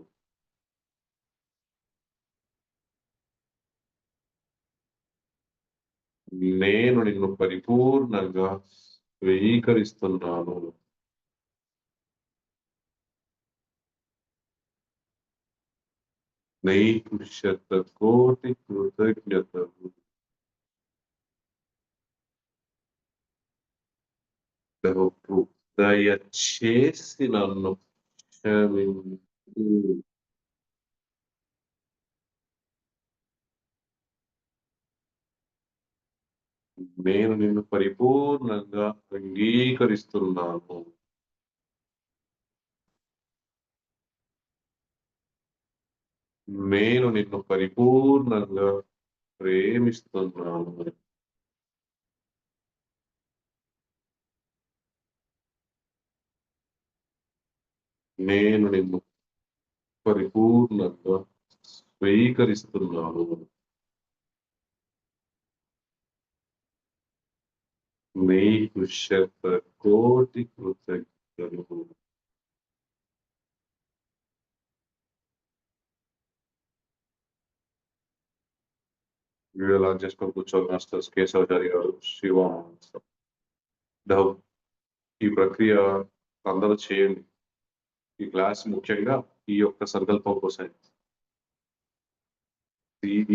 నేను నిన్ను పరిపూర్ణంగా స్వీకరిస్తున్నాను. నీకు శతకోటి కృతజ్ఞతలు. డబ్బు దయచేసి నన్ను క్షమించు. నేను నిన్ను పరిపూర్ణంగా అంగీకరిస్తున్నాను. నేను నిన్ను పరిపూర్ణంగా ప్రేమిస్తున్నాను. నేను నిన్ను పరిపూర్ణంగా స్వీకరిస్తున్నాను. నీకు శతకోటి కృతజ్ఞతలు. వీడియో లాంచ్ చేసుకొని కూర్చోవాలి మాస్టర్స్ కేశవచారి గారు, శివ డవ్. ఈ ప్రక్రియ అందరూ చేయండి. ఈ క్లాస్ ముఖ్యంగా ఈ యొక్క సంకల్పం కోసం.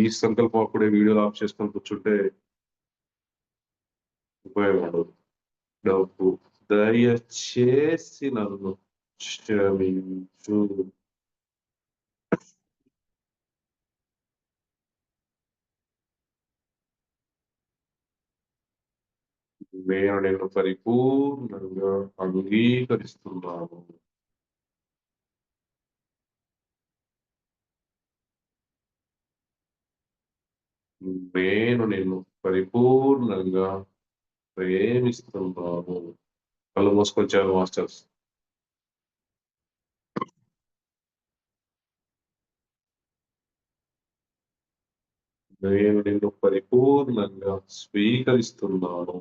ఈ సంకల్పం అప్పుడే వీడియో ఆఫ్ చేసుకొని కూర్చుంటే ఉపయోగం ఉండదు. డబ్బు దయచేసి నన్ను క్షమించు. నేను నిన్ను పరిపూర్ణంగా అంగీకరిస్తున్నాను. నేను నిన్ను పరిపూర్ణంగా ప్రేమిస్తున్నాను. కళ్ళు మూసుకొచ్చాను మాస్టర్స్. నేను నిన్ను పరిపూర్ణంగా స్వీకరిస్తున్నాను.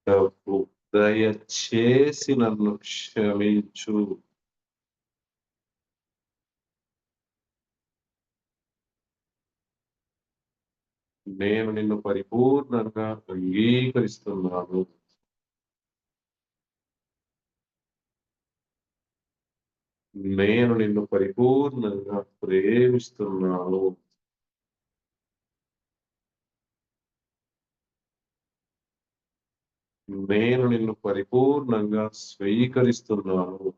డబ్బు దయచేసి నన్ను క్షమించు. నేను నిన్ను పరిపూర్ణంగా అంగీకరిస్తున్నాను. నేను నిన్ను పరిపూర్ణంగా ప్రేమిస్తున్నాను. నేను నిన్ను పరిపూర్ణంగా స్వీకరిస్తున్నాను.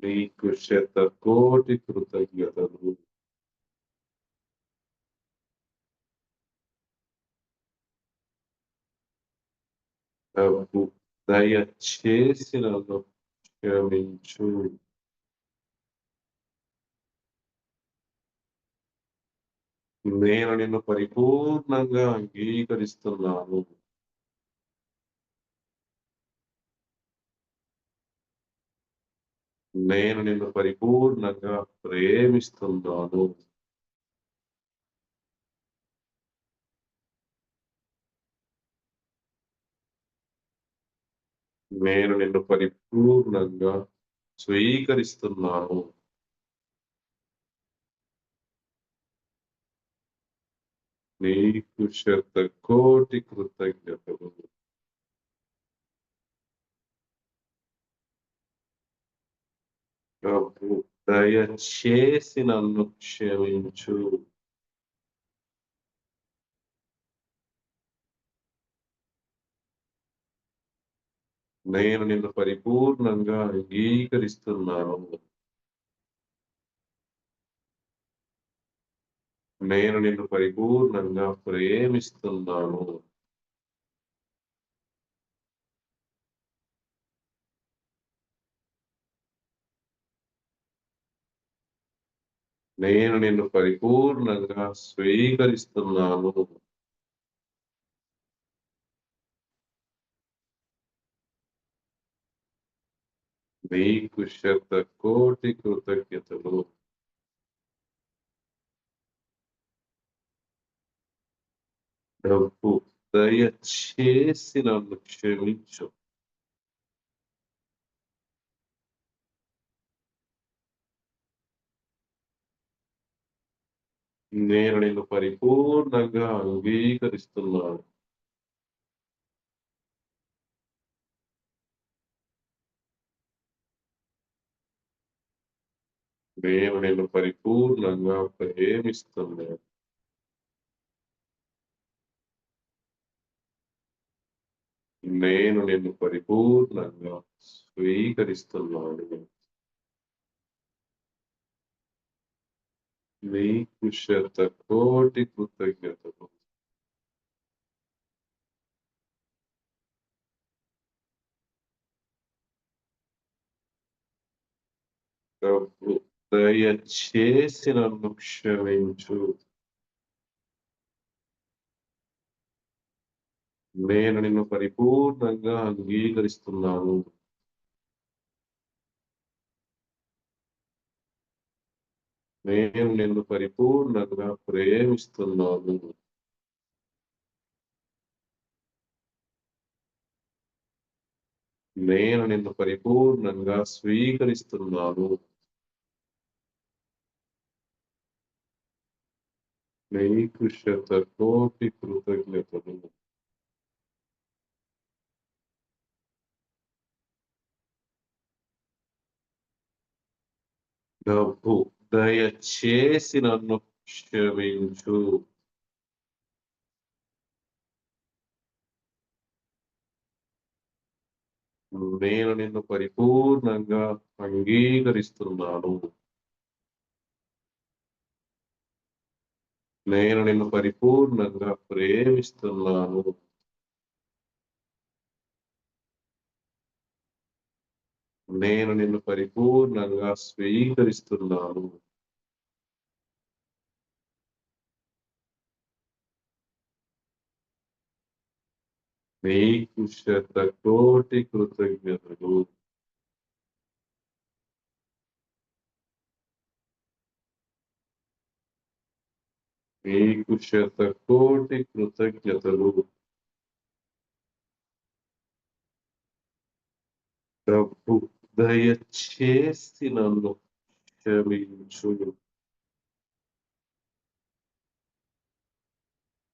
నీకు శతకోటి కృతజ్ఞతలు. డబ్బు దయచేసి నన్ను క్షమించు. నేను నిన్ను పరిపూర్ణంగా అంగీకరిస్తున్నాను. నేను నిన్ను పరిపూర్ణంగా ప్రేమిస్తున్నాను. నేను నిన్ను పరిపూర్ణంగా స్వీకరిస్తున్నాను. నీకు శతకోటి కృతజ్ఞతలు. ప్రభు దయచేసి నన్ను క్షమించు. నేను నిన్ను పరిపూర్ణంగా అంగీకరిస్తున్నాను. నేను నిన్ను పరిపూర్ణంగా ప్రేమిస్తున్నాను. నేను నిన్ను పరిపూర్ణంగా స్వీకరిస్తున్నాను. నీకు శతకోటి కృతజ్ఞతలు. ప్రభు దయచేసి నన్ను క్షమించు. నేను నిన్ను పరిపూర్ణంగా అంగీకరిస్తున్నాను. నేను నిన్ను పరిపూర్ణంగా ప్రేమిస్తున్నాను. నేను నిన్ను పరిపూర్ణంగా స్వీకరిస్తున్నాను. నీకు శతకోటి కృతజ్ఞతలు. ప్రభు దయచేసి నన్ను క్షమించు. నేను నిన్ను పరిపూర్ణంగా అంగీకరిస్తున్నాను. నేను నిన్ను పరిపూర్ణంగా ప్రేమిస్తున్నాను. నేను నిన్ను పరిపూర్ణంగా స్వీకరిస్తున్నాను. నీకు శతకోటి కృతజ్ఞతలు. డబ్బు దయచేసి నన్ను క్షమించు. నేను నిన్ను పరిపూర్ణంగా అంగీకరిస్తున్నాను. నేను నిన్ను పరిపూర్ణంగా ప్రేమిస్తున్నాను. నేను నిన్ను పరిపూర్ణంగా స్వీకరిస్తున్నాను. నీకు శతకోటి కృతజ్ఞతలు. నీకు శతకోటి కృతజ్ఞతలు. ప్రభు దయచేసి నన్ను క్షమించు.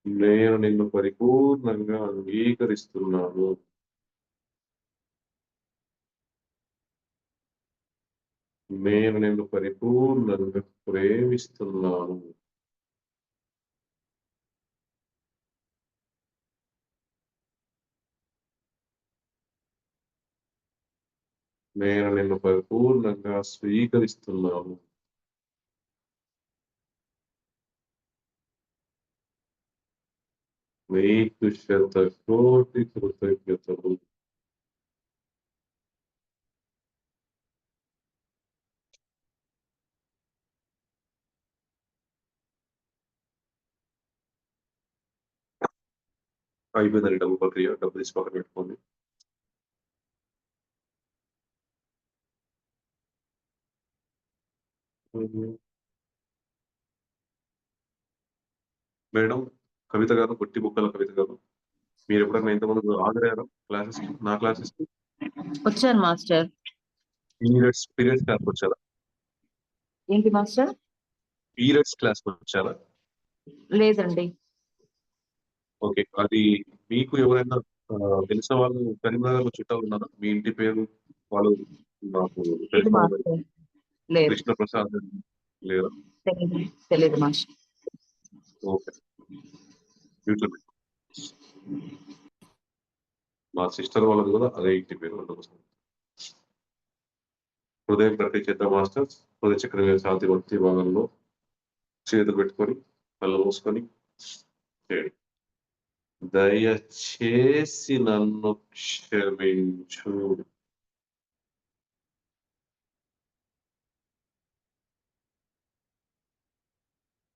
నేను నిన్ను పరిపూర్ణంగా అంగీకరిస్తున్నాను. నేను నిన్ను పరిపూర్ణంగా ప్రేమిస్తున్నాను. నేను నిన్ను పరిపూర్ణంగా స్వీకరిస్తున్నాను. నీకు శతకోటి కృతజ్ఞతలు. అయిపోయిందండి డబ్బు ప్రక్రియ. డబ్బు తీసి పక్కన పెట్టుకోండి. మేడం కవిత గారు, పొట్టి బుక్కల కవిత గారు, మీరు ఎప్పుడైనా ఇంతకుముందు హాజరయ్యారా క్లాసెస్‌కి? నా క్లాసెస్‌కి? వచ్చాను మాస్టర్. పీరియడ్స్ క్లాస్‌కి వచ్చారా? ఏంటి మాస్టర్? పీరియడ్స్ క్లాస్‌కి వచ్చారా? లేదండి. ఓకే. అది మీకు ఎవరైనా తెలిసిన వాళ్ళు కరీంనగర్‌లో చుట్టాలు ఉన్నారా? మీ ఇంటి పేరు వాళ్ళు నాకు లేదు తెలిసిన వాళ్ళు మాస్టర్. లేదు. కృష్ణప్రసాద్ లేరా? తెలీదు. తెలీదు మాస్టర్. ఓకే. మ్యూట్లో పెట్టు. మా సిస్టర్ వాళ్ళది కూడా అదే ఇంటి పేరు అందుకోసం. హృదయం ప్రక్రియ చేద్దాం మాస్టర్స్. హృదయ చక్రం మీద శాంతి భక్తి భాగంలో చేతులు పెట్టుకొని కళ్ళు మూసుకొని చేయండి. దయచేసి నన్ను క్షమించు.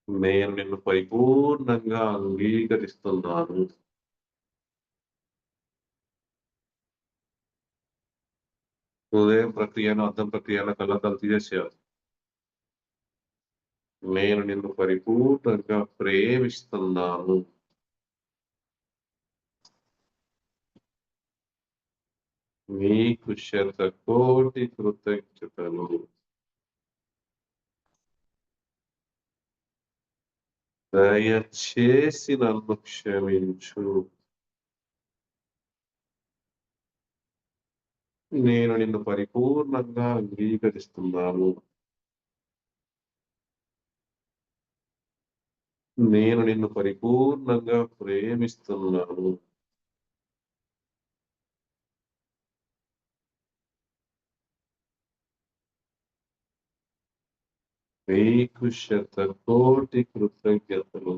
నేను నిన్ను పరిపూర్ణంగా అంగీకరిస్తున్నాను. హృదయం ప్రక్రియను, అర్థం ప్రక్రియను కళ్ళద్దాలు తీసేసేయాలి. నేను నిన్ను పరిపూర్ణంగా ప్రేమిస్తున్నాను. నీకు శతకోటి కృతజ్ఞతలు. దయచేసి నన్ను క్షమించు. నేను నిన్ను పరిపూర్ణంగా అంగీకరిస్తున్నాను. నేను నిన్ను పరిపూర్ణంగా ప్రేమిస్తున్నాను. నీకు శతకోటి కృతజ్ఞతలు.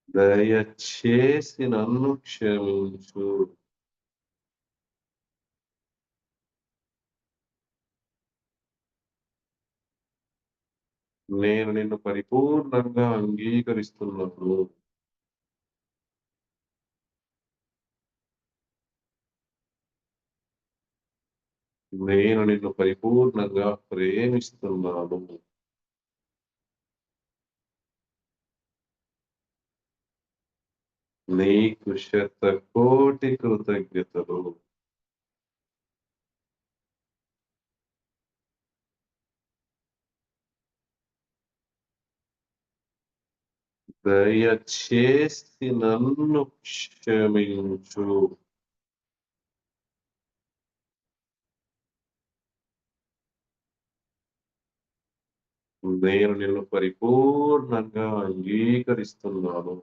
దయచేసి నన్ను క్షమించు. నేను నిన్ను పరిపూర్ణంగా అంగీకరిస్తున్నాను. నేను నిన్ను పరిపూర్ణంగా ప్రేమిస్తున్నాను. నీకు శతకోటి కృతజ్ఞతలు. దయచేసి నన్ను క్షమించు. నేను నిన్ను పరిపూర్ణంగా అంగీకరిస్తున్నాను.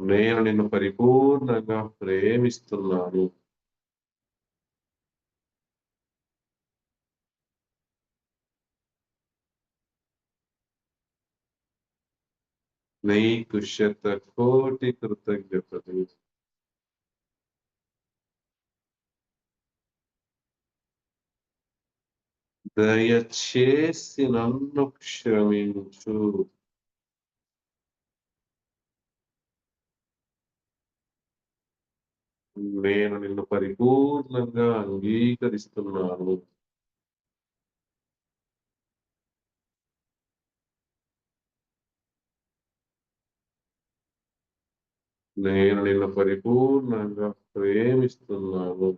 నేను నిన్ను పరిపూర్ణంగా ప్రేమిస్తున్నాను. నీకు శతకోటి కృతజ్ఞతలు. దయచేసి నన్ను క్షమించు. నేను నిన్ను పరిపూర్ణంగా అంగీకరిస్తున్నాను. నేను నిన్ను పరిపూర్ణంగా ప్రేమిస్తున్నాను.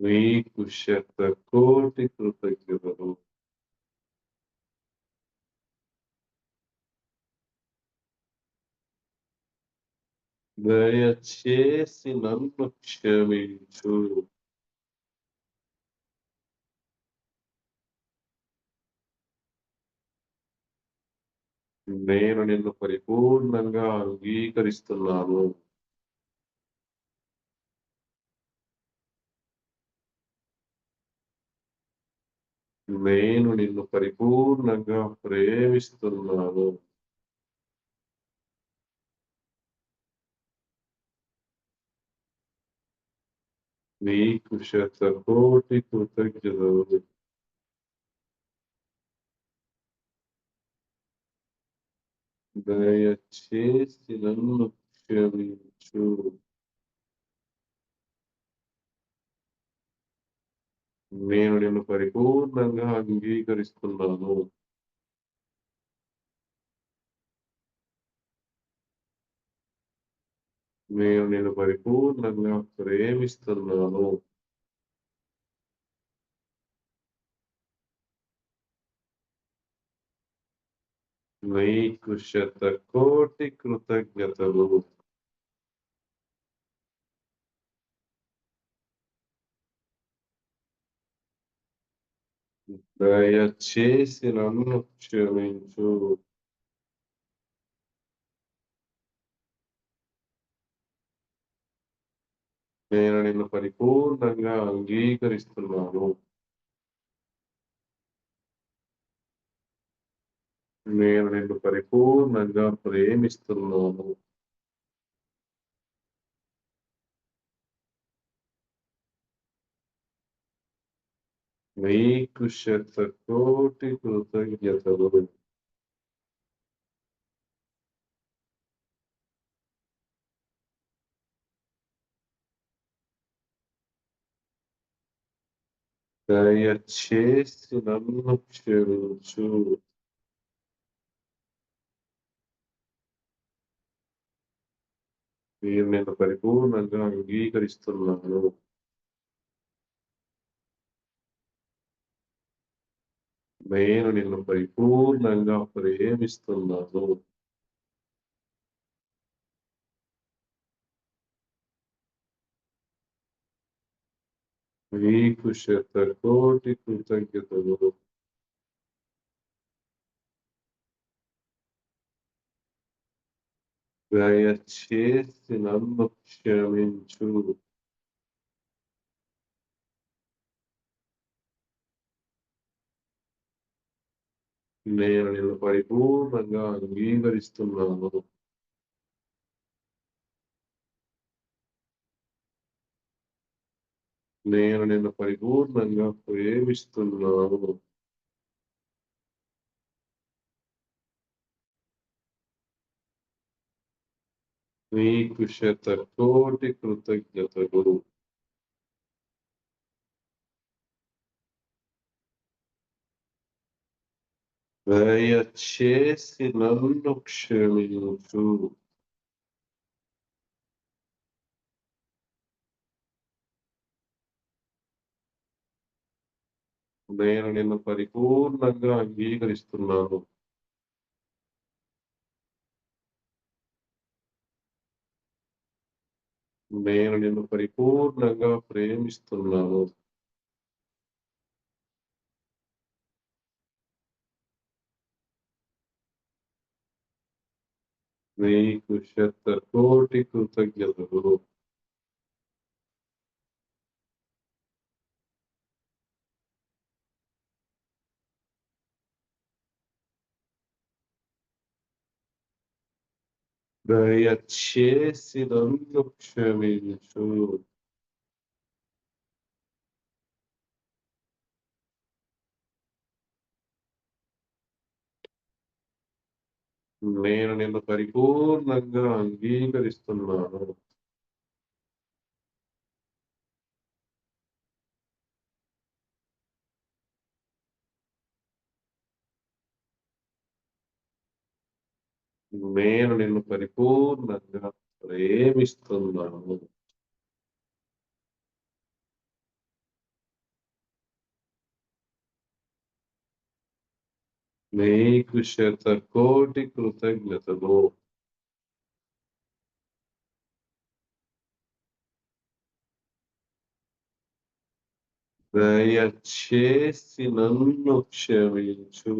నీకు శతకోటి కృతజ్ఞతలు. దయచేసి నన్ను క్షమించు. నేను నిన్ను పరిపూర్ణంగా అంగీకరిస్తున్నాను. నేను నిన్ను పరిపూర్ణంగా ప్రేమిస్తున్నాను. నీకు శతకోటి కృతజ్ఞతలు. దయచేసి నన్ను క్షమించు. నేను నిన్ను పరిపూర్ణంగా అంగీకరిస్తున్నాను. నేను నిన్ను పరిపూర్ణంగా ప్రేమిస్తున్నాను. నీకు శతకోటి కృతజ్ఞతలు. దయచేసి నన్ను క్షమించు. నేను నిన్ను పరిపూర్ణంగా అంగీకరిస్తున్నాను. నేను నిన్ను పరిపూర్ణంగా ప్రేమిస్తున్నాను. నీకు శతకోటి కృతజ్ఞతలు. దయచేసి నన్ను క్షమించు. నేను నిన్ను పరిపూర్ణంగా అంగీకరిస్తున్నాను. నేను నిన్ను పరిపూర్ణంగా ప్రేమిస్తున్నాను. నీకు శతకోటి కృతజ్ఞతలు. దయచేసి నన్ను క్షమించు. నేను నిన్ను పరిపూర్ణంగా అంగీకరిస్తున్నాను. నేను నిన్ను పరిపూర్ణంగా ప్రేమిస్తున్నాను. నీకు శతకోటి కృతజ్ఞతలు. దయచేసి నన్ను క్షమించు. నేను నిన్ను పరిపూర్ణంగా అంగీకరిస్తున్నాను. నేను నిన్ను పరిపూర్ణంగా ప్రేమిస్తున్నాను. నీకు శతకోటి కృతజ్ఞతలు. దయచేసి నన్ను క్షమించు. నేను నిన్ను పరిపూర్ణంగా అంగీకరిస్తున్నాను. నేను నిన్ను పరిపూర్ణంగా ప్రేమిస్తున్నాను. నీకు శతకోటి కృతజ్ఞతలు. దయచేసి నన్ను క్షమించు.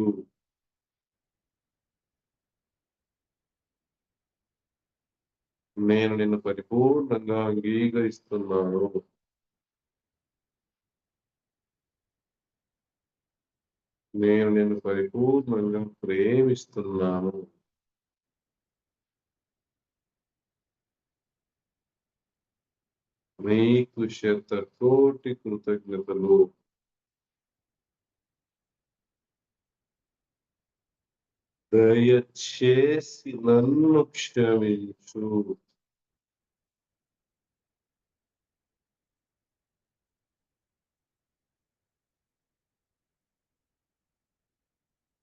నేను నిన్ను పరిపూర్ణంగా అంగీకరిస్తున్నాను. నేను నిన్ను పరిపూర్ణంగా ప్రేమిస్తున్నాను. నీకు శతకోటి కృతజ్ఞతలు. దయచేసి నన్ను క్షమించు.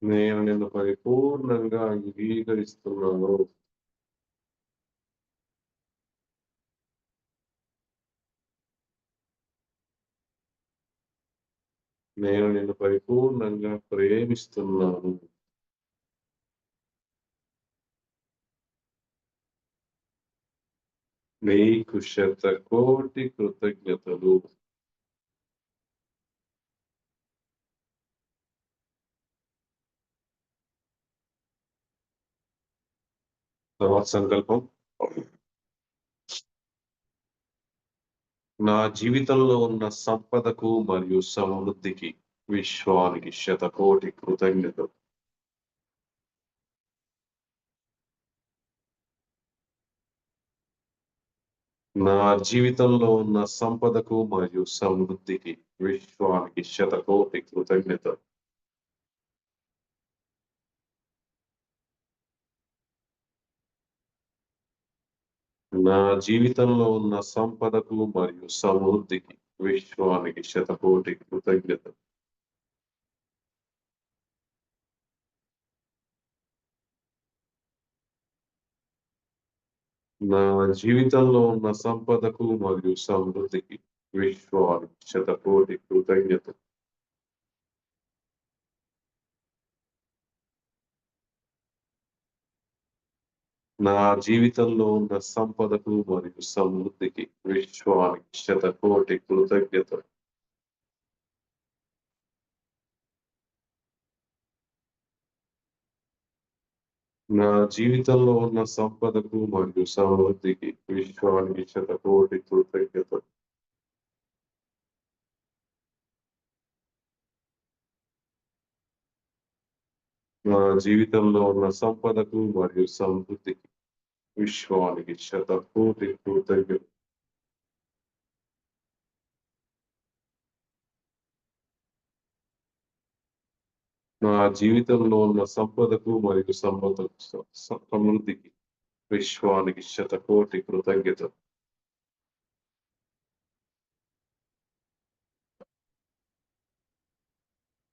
నేను నిన్ను పరిపూర్ణంగా అంగీకరిస్తున్నాను. నేను నిన్ను పరిపూర్ణంగా ప్రేమిస్తున్నాను. నీకు శతకోటి కృతజ్ఞతలు. తర్వాత సంకల్పం. నా జీవితంలో ఉన్న సంపదకు మరియు సమృద్ధికి విశ్వానికి శతకోటి కృతజ్ఞతలు. నా జీవితంలో ఉన్న సంపదకు మరియు సమృద్ధికి విశ్వానికి శతకోటి కృతజ్ఞతలు. నా జీవితంలో ఉన్న సంపదకు మరియు సమృద్ధికి విశ్వానికి శతకోటి కృతజ్ఞతలు. నా జీవితంలో ఉన్న సంపదకు మరియు సమృద్ధికి విశ్వానికి శతకోటి కృతజ్ఞతలు. నా జీవితంలో ఉన్న సంపదకు మరియు సమృద్ధికి విశ్వానికి శతకోటి కృతజ్ఞతలు. నా జీవితంలో ఉన్న సంపదకు మరియు సమృద్ధికి విశ్వానికి శతకోటి కృతజ్ఞతలు. నా జీవితంలో ఉన్న సంపదకు మరియు సమృద్ధికి విశ్వానికి శతకోటి కృతజ్ఞతలు. నా జీవితంలో ఉన్న సంపదకు మరియు సమృద్ధికి విశ్వానికి శతకోటి కృతజ్ఞత.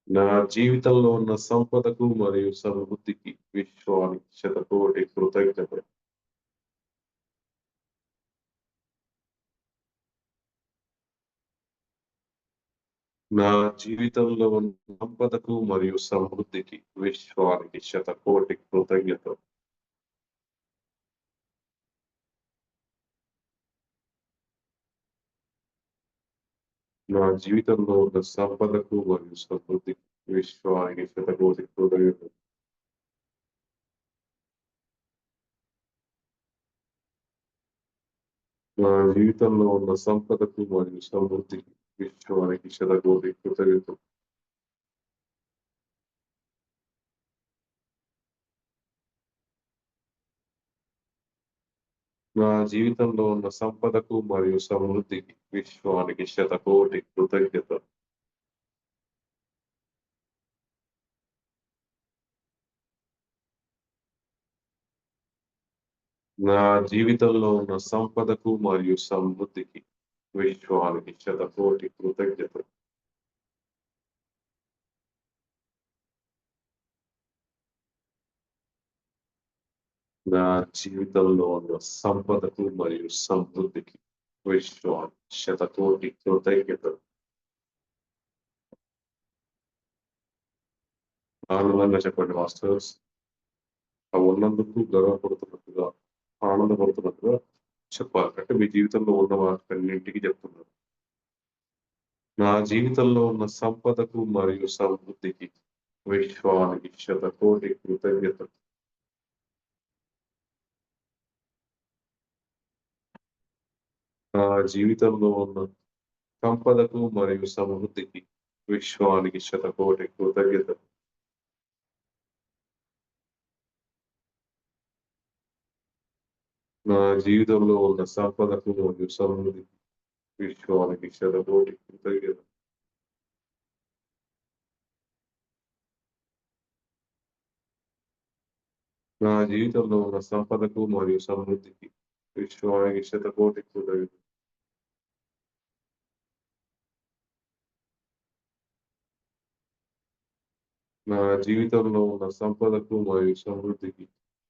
నా జీవితంలో ఉన్న సంపదకు మరియు సమృద్ధికి విశ్వానికి శతకోటి కృతజ్ఞత. నా జీవితంలో ఉన్న సంపదకు మరియు సమృద్ధికి విశ్వానికి శతకోటి కృతజ్ఞత. నా జీవితంలో ఉన్న సంపదకు మరియు సమృద్ధికి విశ్వానికి శతకోటి కృతజ్ఞత. నా జీవితంలో ఉన్న సంపదకు మరియు సమృద్ధికి విశ్వానికి శతకోటి కృతజ్ఞత. నా జీవితంలో ఉన్న సంపదకు మరియు సమృద్ధికి విశ్వానికి శతకోటి కృతజ్ఞత. నా జీవితంలో ఉన్న సంపదకు మరియు సమృద్ధికి విశ్వానికి శతకోటి కృతజ్ఞత. నా జీవితంలో ఉన్న సంపదకు మరియు సమృద్ధికి విశ్వానికి శతకోటి కృతజ్ఞత. ఆనందంగా చెప్పండి మాస్టర్స్. ఉన్నందుకు గర్వపడుతున్నట్టుగా, ఆనందపడుతున్నట్టుగా చెప్పాలి. అంటే మీ జీవితంలో ఉన్న వాటన్నింటికి చెప్తున్నారు. నా జీవితంలో ఉన్న సంపదకు మరియు సమృద్ధికి విశ్వానికి శతకోటి కృతజ్ఞత. నా జీవితంలో ఉన్న సంపదకు మరియు సమృద్ధికి విశ్వానికి శతకోటి కృతజ్ఞత. నా జీవితంలో ఉన్న సంపదకు మరియు సమృద్ధికి విశ్వానికి శతకోటి కృతజ్ఞత. నా జీవితంలో ఉన్న సంపదకు మరియు సమృద్ధికి విశ్వానికి శతకోటి కృతజ్ఞత. నా జీవితంలో ఉన్న సంపదకు మరియు సమృద్ధికి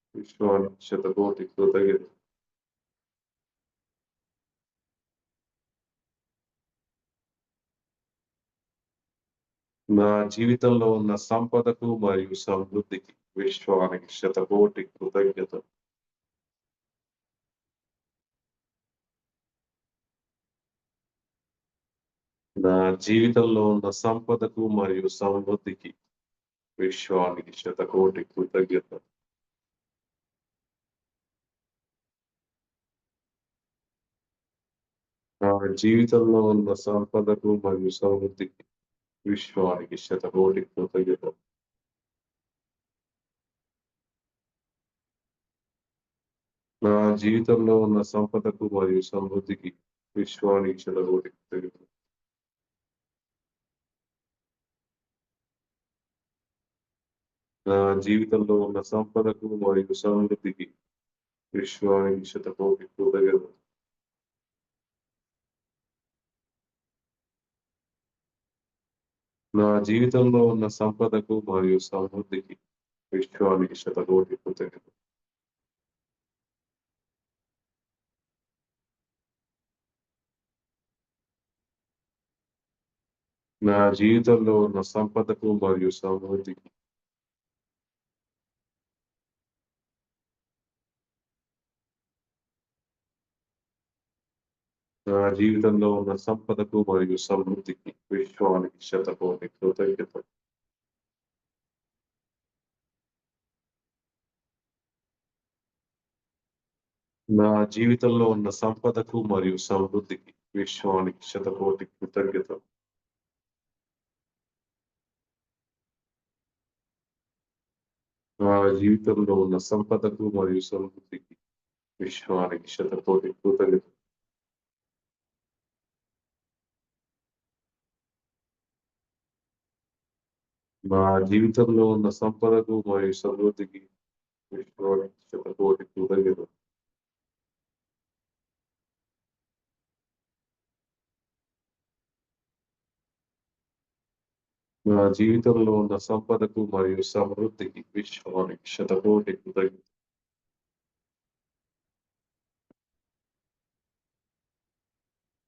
విశ్వానికి శతకోటి కృతజ్ఞత. నా జీవితంలో ఉన్న సంపదకు మరియు సమృద్ధికి విశ్వానికి శతకోటి కృతజ్ఞత. నా జీవితంలో ఉన్న సంపదకు మరియు సమృద్ధికి విశ్వానికి శతకోటి కృతజ్ఞత. నా జీవితంలో ఉన్న సంపదకు మరియు సమృద్ధికి విశ్వానికి శతకోటి కృతజ్ఞత. నా జీవితంలో ఉన్న సంపదకు మరియు సమృద్ధికి విశ్వానికి శతకోటి కృతజ్ఞత. నా జీవితంలో ఉన్న సంపదకు మరియు సమృద్ధికి విశ్వానికి శతకోటి కృతజ్ఞత. నా జీవితంలో ఉన్న సంపదకు మరియు సమృద్ధికి విశ్వానికి శతకోటి కృతజ్ఞత. నా జీవితంలో ఉన్న సంపదకు మరియు సమృద్ధికి నా జీవితంలో ఉన్న సంపదకు మరియు సమృద్ధికి విశ్వానికి శతకోటి కృతజ్ఞత. నా జీవితంలో ఉన్న సంపదకు మరియు సమృద్ధికి విశ్వానికి శతకోటి కృతజ్ఞత. నా జీవితంలో ఉన్న సంపదకు మరియు సమృద్ధికి విశ్వానికి శతకోటి కృతజ్ఞత. నా జీవితంలో ఉన్న సంపదకు మరియు సమృద్ధికి విశ్వానికి శతకోటి కృతజ్ఞత. నా జీవితంలో ఉన్న సంపదకు మరియు సమృద్ధికి విశ్వానికి శతకోటి కృతజ్ఞతలు.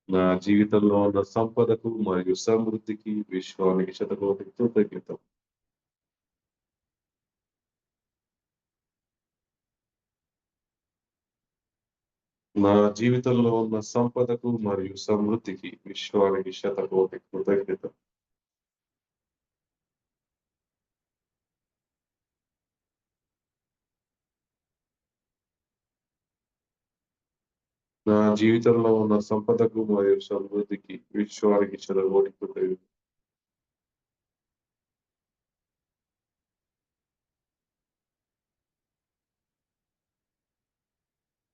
నా జీవితంలో ఉన్న సంపదకు మరియు సమృద్ధికి విశ్వానికి శతకోటి కృతజ్ఞతలు. నా జీవితంలో ఉన్న సంపదకు మరియు సమృద్ధికి విశ్వానికి శతకోటి కృతజ్ఞతలు. నా జీవితంలో ఉన్న సంపదకు మరియు సమృద్ధికి విశ్వానికి శతకోటి కృతజ్ఞతలు.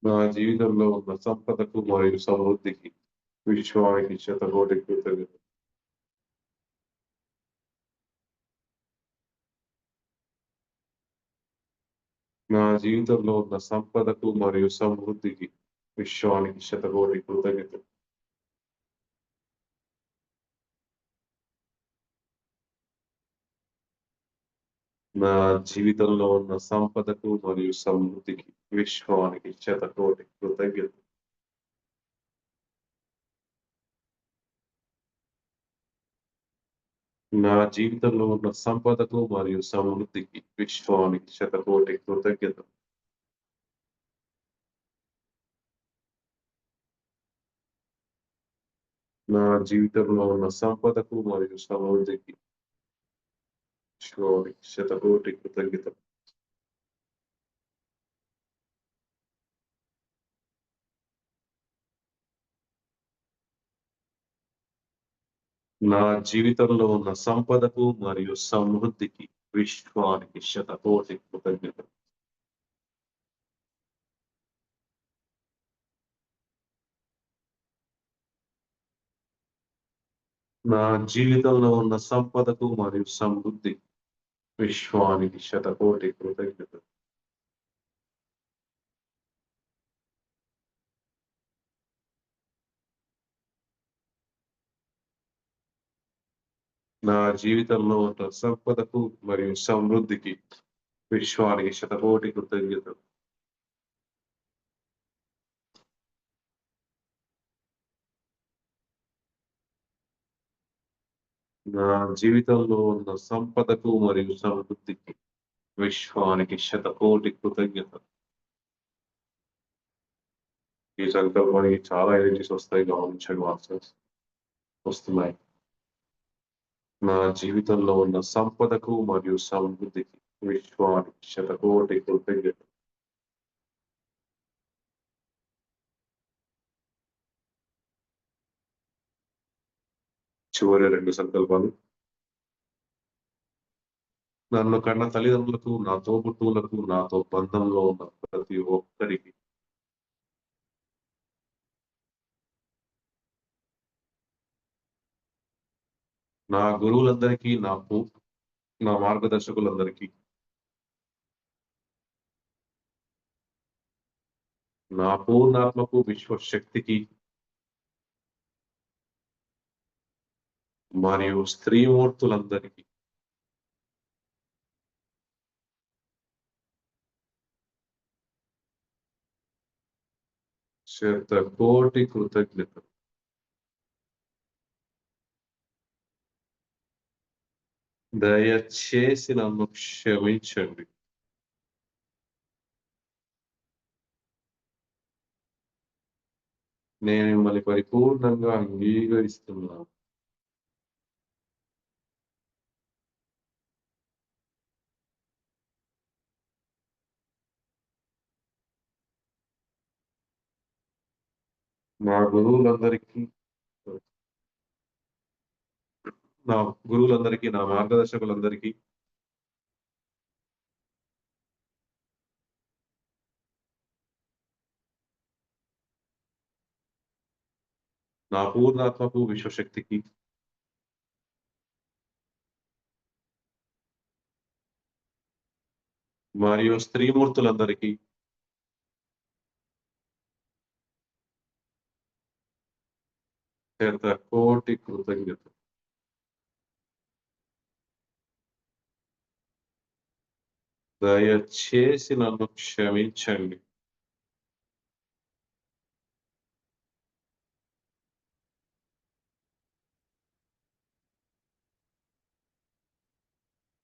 నా జీవితంలో ఉన్న సంపదకు మరియు సమృద్ధికి విశ్వానికి శతకోటి కృతజ్ఞతలు. నా జీవితంలో ఉన్న సంపదకు మరియు సమృద్ధికి విశ్వానికి శతకోటి కృతజ్ఞతలు. నా జీవితంలో ఉన్న సంపదకు మరియు సమృద్ధికి విశ్వానికి శతకోటి కృతజ్ఞతలు. నా జీవితంలో ఉన్న సంపదకు మరియు సమృద్ధికి విశ్వానికి శతకోటి కృతజ్ఞతలు. నా జీవితంలో ఉన్న సంపదకు మరియు సమృద్ధికి విశ్వానికి శతకోటి కృతజ్ఞతలు. నా జీవితంలో ఉన్న సంపదకు మరియు సమృద్ధికి విశ్వానికి శతకోటి కృతజ్ఞతలు. నా జీవితంలో ఉన్న సంపదకు మరియు సమృద్ధి విశ్వానికి శతకోటి కృతజ్ఞతలు. నా జీవితంలో ఉన్న సంపదకు మరియు సమృద్ధికి విశ్వానికి శతకోటి కృతజ్ఞతలు. నా జీవితంలో ఉన్న సంపదకు మరియు సమృద్ధికి విశ్వానికి శతకోటి కృతజ్ఞతలు. ఈ సంకల్పానికి చాలా ఎనర్జీస్ వస్తాయి, గమనించండి మాస్టర్స్, వస్తున్నాయి. నా జీవితంలో ఉన్న సంపదకు మరియు సమృద్ధికి విశ్వానికి శతకోటి కృతజ్ఞతలు. చివరి 2 సంకల్పాలు. నన్ను కన్న తల్లిదండ్రులకు, నా తోబుట్టువులకు, నాతో బంధంలో ఉన్న ప్రతి ఒక్కరికి నా గురువులందరికీ, నా మార్గదర్శకులందరికీ, నా పూర్ణాత్మకు విశ్వశక్తికి మరియు స్త్రీమూర్తులందరికీ శతకోటి కృతజ్ఞతలు. దయచేసి నన్ను క్షమించండి. నేను మిమ్మల్ని పరిపూర్ణంగా అంగీకరిస్తున్నాను. నా గురువులందరికీ, నా మార్గదర్శకులందరికీ, నా పూర్ణాత్మకు విశ్వశక్తికి మరియు స్త్రీమూర్తులందరికీ శతకోటి కృతజ్ఞతలు. దయచేసి నన్ను క్షమించండి.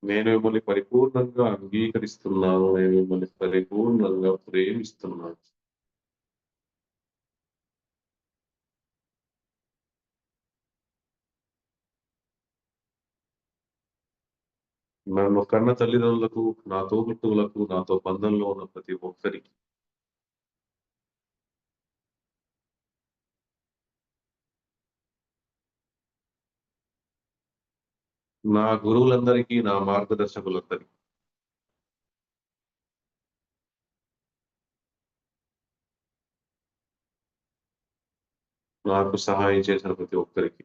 నేను మిమ్మల్ని పరిపూర్ణంగా అంగీకరిస్తున్నాను. నేను మిమ్మల్ని పరిపూర్ణంగా ప్రేమిస్తున్నాను. నన్ను కన్న తల్లిదండ్రులకు, నా తోబుట్టువులకు, నాతో బంధంలో ఉన్న ప్రతి ఒక్కరికి, నా గురువులందరికీ, నా మార్గదర్శకులందరికీ, నాకు సహాయం చేసిన ప్రతి ఒక్కరికి,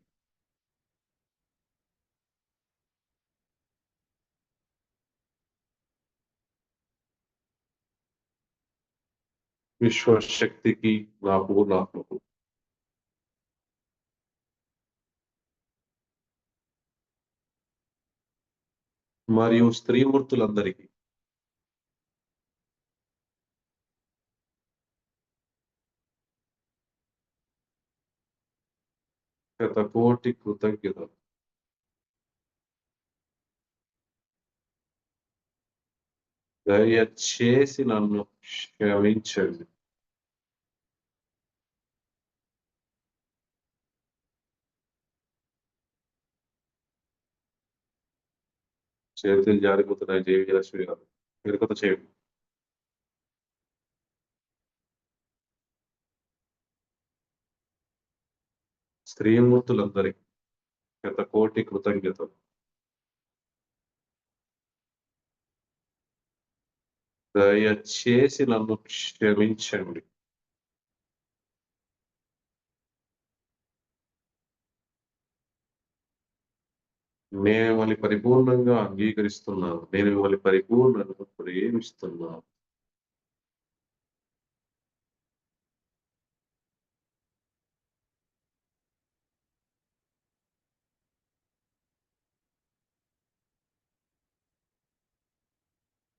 విశ్వశక్తికి, నా పూర్ణాత్మకు, మరియు స్త్రీమూర్తులందరికీ, శతకోటి కృతజ్ఞతలు. దయచేసి నన్ను క్షమించండి. చేతులు జారిపోతున్నాయి జయ విజయలక్ష్మి గారు. మీరు కొత్త చేయండి. స్త్రీమూర్తులందరికీ శతకోటి కృతజ్ఞతలు. దయచేసి నన్ను క్షమించండి. నేను మిమ్మల్ని పరిపూర్ణంగా అంగీకరిస్తున్నాను. నేను మిమ్మల్ని పరిపూర్ణంగా ప్రేమిస్తున్నాను.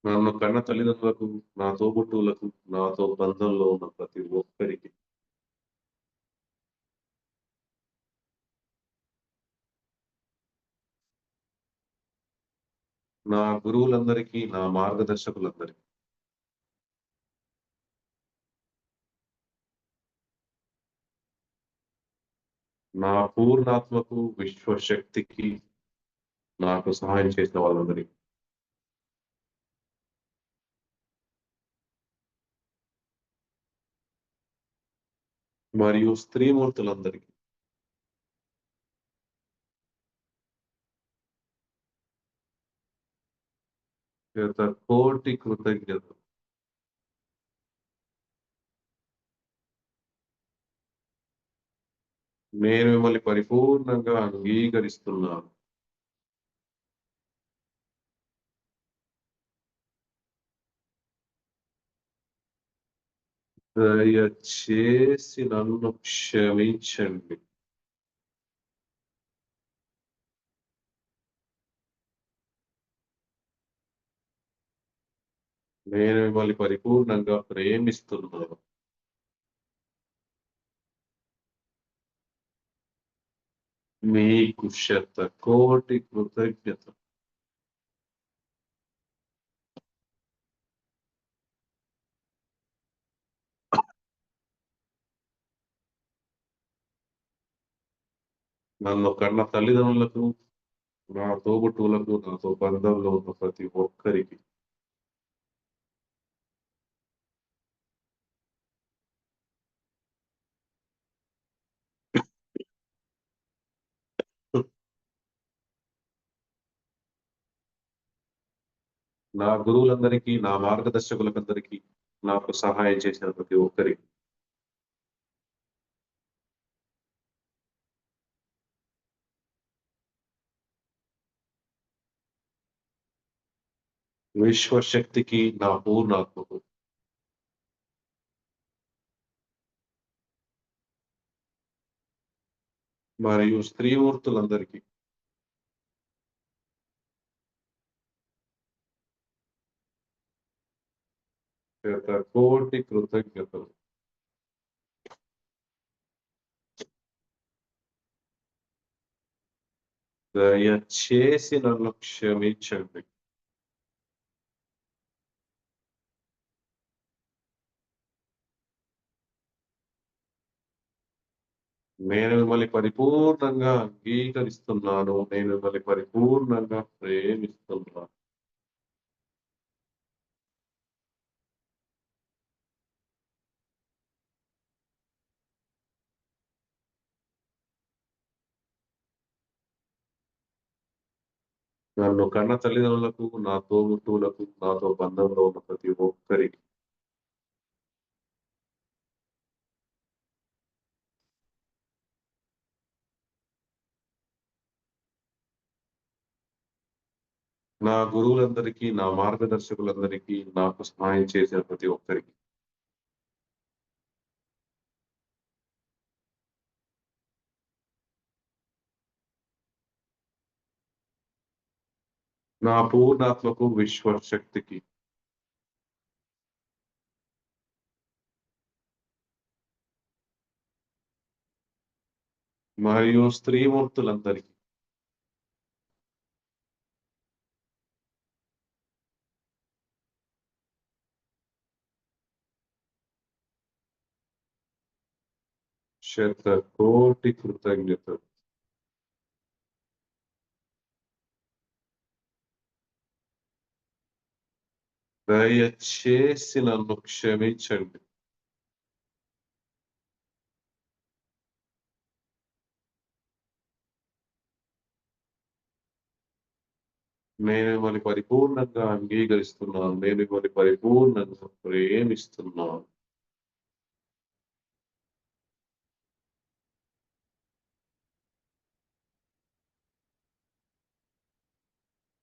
నన్ను కన్న తల్లిదండ్రులకు, నా తోబుట్టువులకు, నాతో బంధంలో ఉన్న ప్రతి ఒక్కరికి, నా గురువులందరికీ, నా మార్గదర్శకులందరికీ, నా పూర్ణాత్మకు, విశ్వశక్తికి, నాకు సహాయం చేసిన వాళ్ళందరికీ, మరియు స్త్రీమూర్తులందరికీ, శతకోటి కృతజ్ఞతలు. నేను మిమ్మల్ని పరిపూర్ణంగా అంగీకరిస్తున్నాను. దయచేసి నన్ను క్షమించండి. నేను మిమ్మల్ని పరిపూర్ణంగా ప్రేమిస్తున్నాను. మీకు శతకోటి కృతజ్ఞతలు. నన్ను కన్న తల్లిదండ్రులకు, నా తోబుట్టువులకు, నాతో బంధంలో ఉన్న ప్రతి ఒక్కరికి, నా గురువులందరికీ, నా మార్గదర్శకులందరికీ, నాకు సహాయం చేసిన ప్రతి ఒక్కరికి, విశ్వశక్తికి, నా పూర్ణాత్మకు, మరియు స్త్రీమూర్తులందరికీ, శతకోటి కృతజ్ఞతలు. దయచేసి నన్ను క్షమించండి. నేను మిమ్మల్ని పరిపూర్ణంగా అంగీకరిస్తున్నాను. నేను మిమ్మల్ని పరిపూర్ణంగా ప్రేమిస్తున్నాను. నన్ను కన్న తల్లిదండ్రులకు, నా తోబుట్టువులకు, నాతో బంధంలో ఉన్న ప్రతి ఒక్కరికి నా గురువులందరికీ, నా మార్గదర్శకులందరికీ, నాకు సహాయం చేసిన ప్రతి ఒక్కరికి నా పూర్ణాత్మకు, విశ్వశక్తికి మరియు స్త్రీమూర్తులందరికీ శతకోటి కృతజ్ఞతలు. దయచేసి నన్ను క్షమించండి. నేను మిమ్మల్ని పరిపూర్ణంగా అంగీకరిస్తున్నాను. నేను మిమ్మల్ని పరిపూర్ణంగా ప్రేమిస్తున్నాను.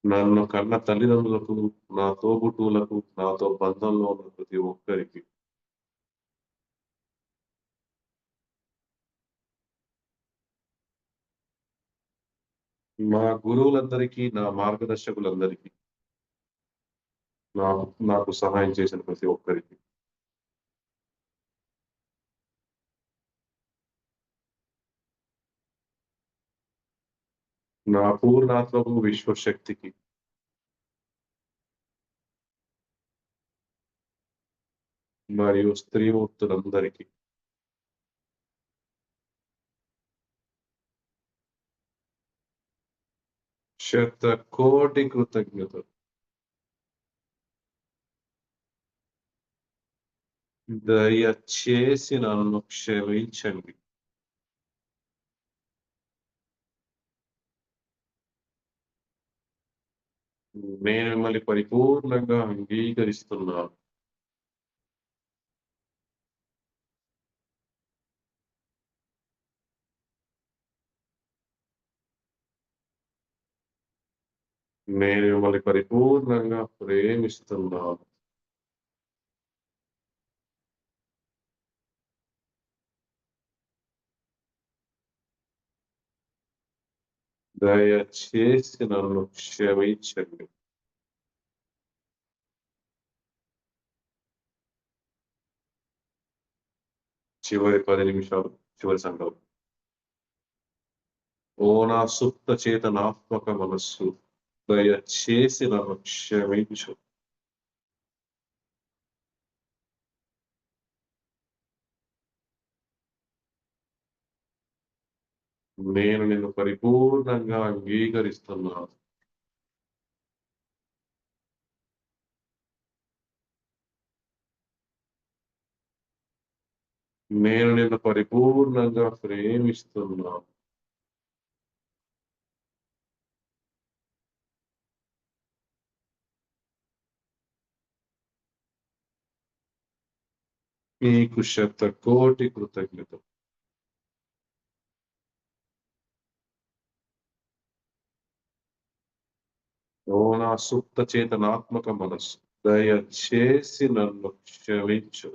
నన్ను కన్న తల్లిదండ్రులకు, నా తోబుట్టువులకు, నాతో బంధంలో ఉన్న ప్రతి ఒక్కరికి మా గురువులందరికీ, నా మార్గదర్శకులందరికీ నాకు సహాయం చేసిన ప్రతి ఒక్కరికి నా పూర్ణాత్మకు, విశ్వశక్తికి మరియు స్త్రీమూర్తులందరికీ శతకోటి కృతజ్ఞతలు. దయచేసి నన్ను క్షమించండి. నేను మిమ్మల్ని పరిపూర్ణంగా అంగీకరిస్తున్నాను. నేను మిమ్మల్ని పరిపూర్ణంగా ప్రేమిస్తున్నాను. దయచేసి నన్ను క్షమించండి. చివరి 10 నిమిషాలు, చివరి సంకల్పం. ఓ నా సుప్త చేతనాత్మక మనస్సు, దయచేసి నన్ను క్షమించు. నేను నిన్ను పరిపూర్ణంగా అంగీకరిస్తున్నాను. నేను నిన్ను పరిపూర్ణంగా ప్రేమిస్తున్నాను. నీకు శతకోటి కృతజ్ఞతలు. ఓ నా సుప్త చేతనాత్మక మనస్సు, దయచేసి నన్ను క్షమించు.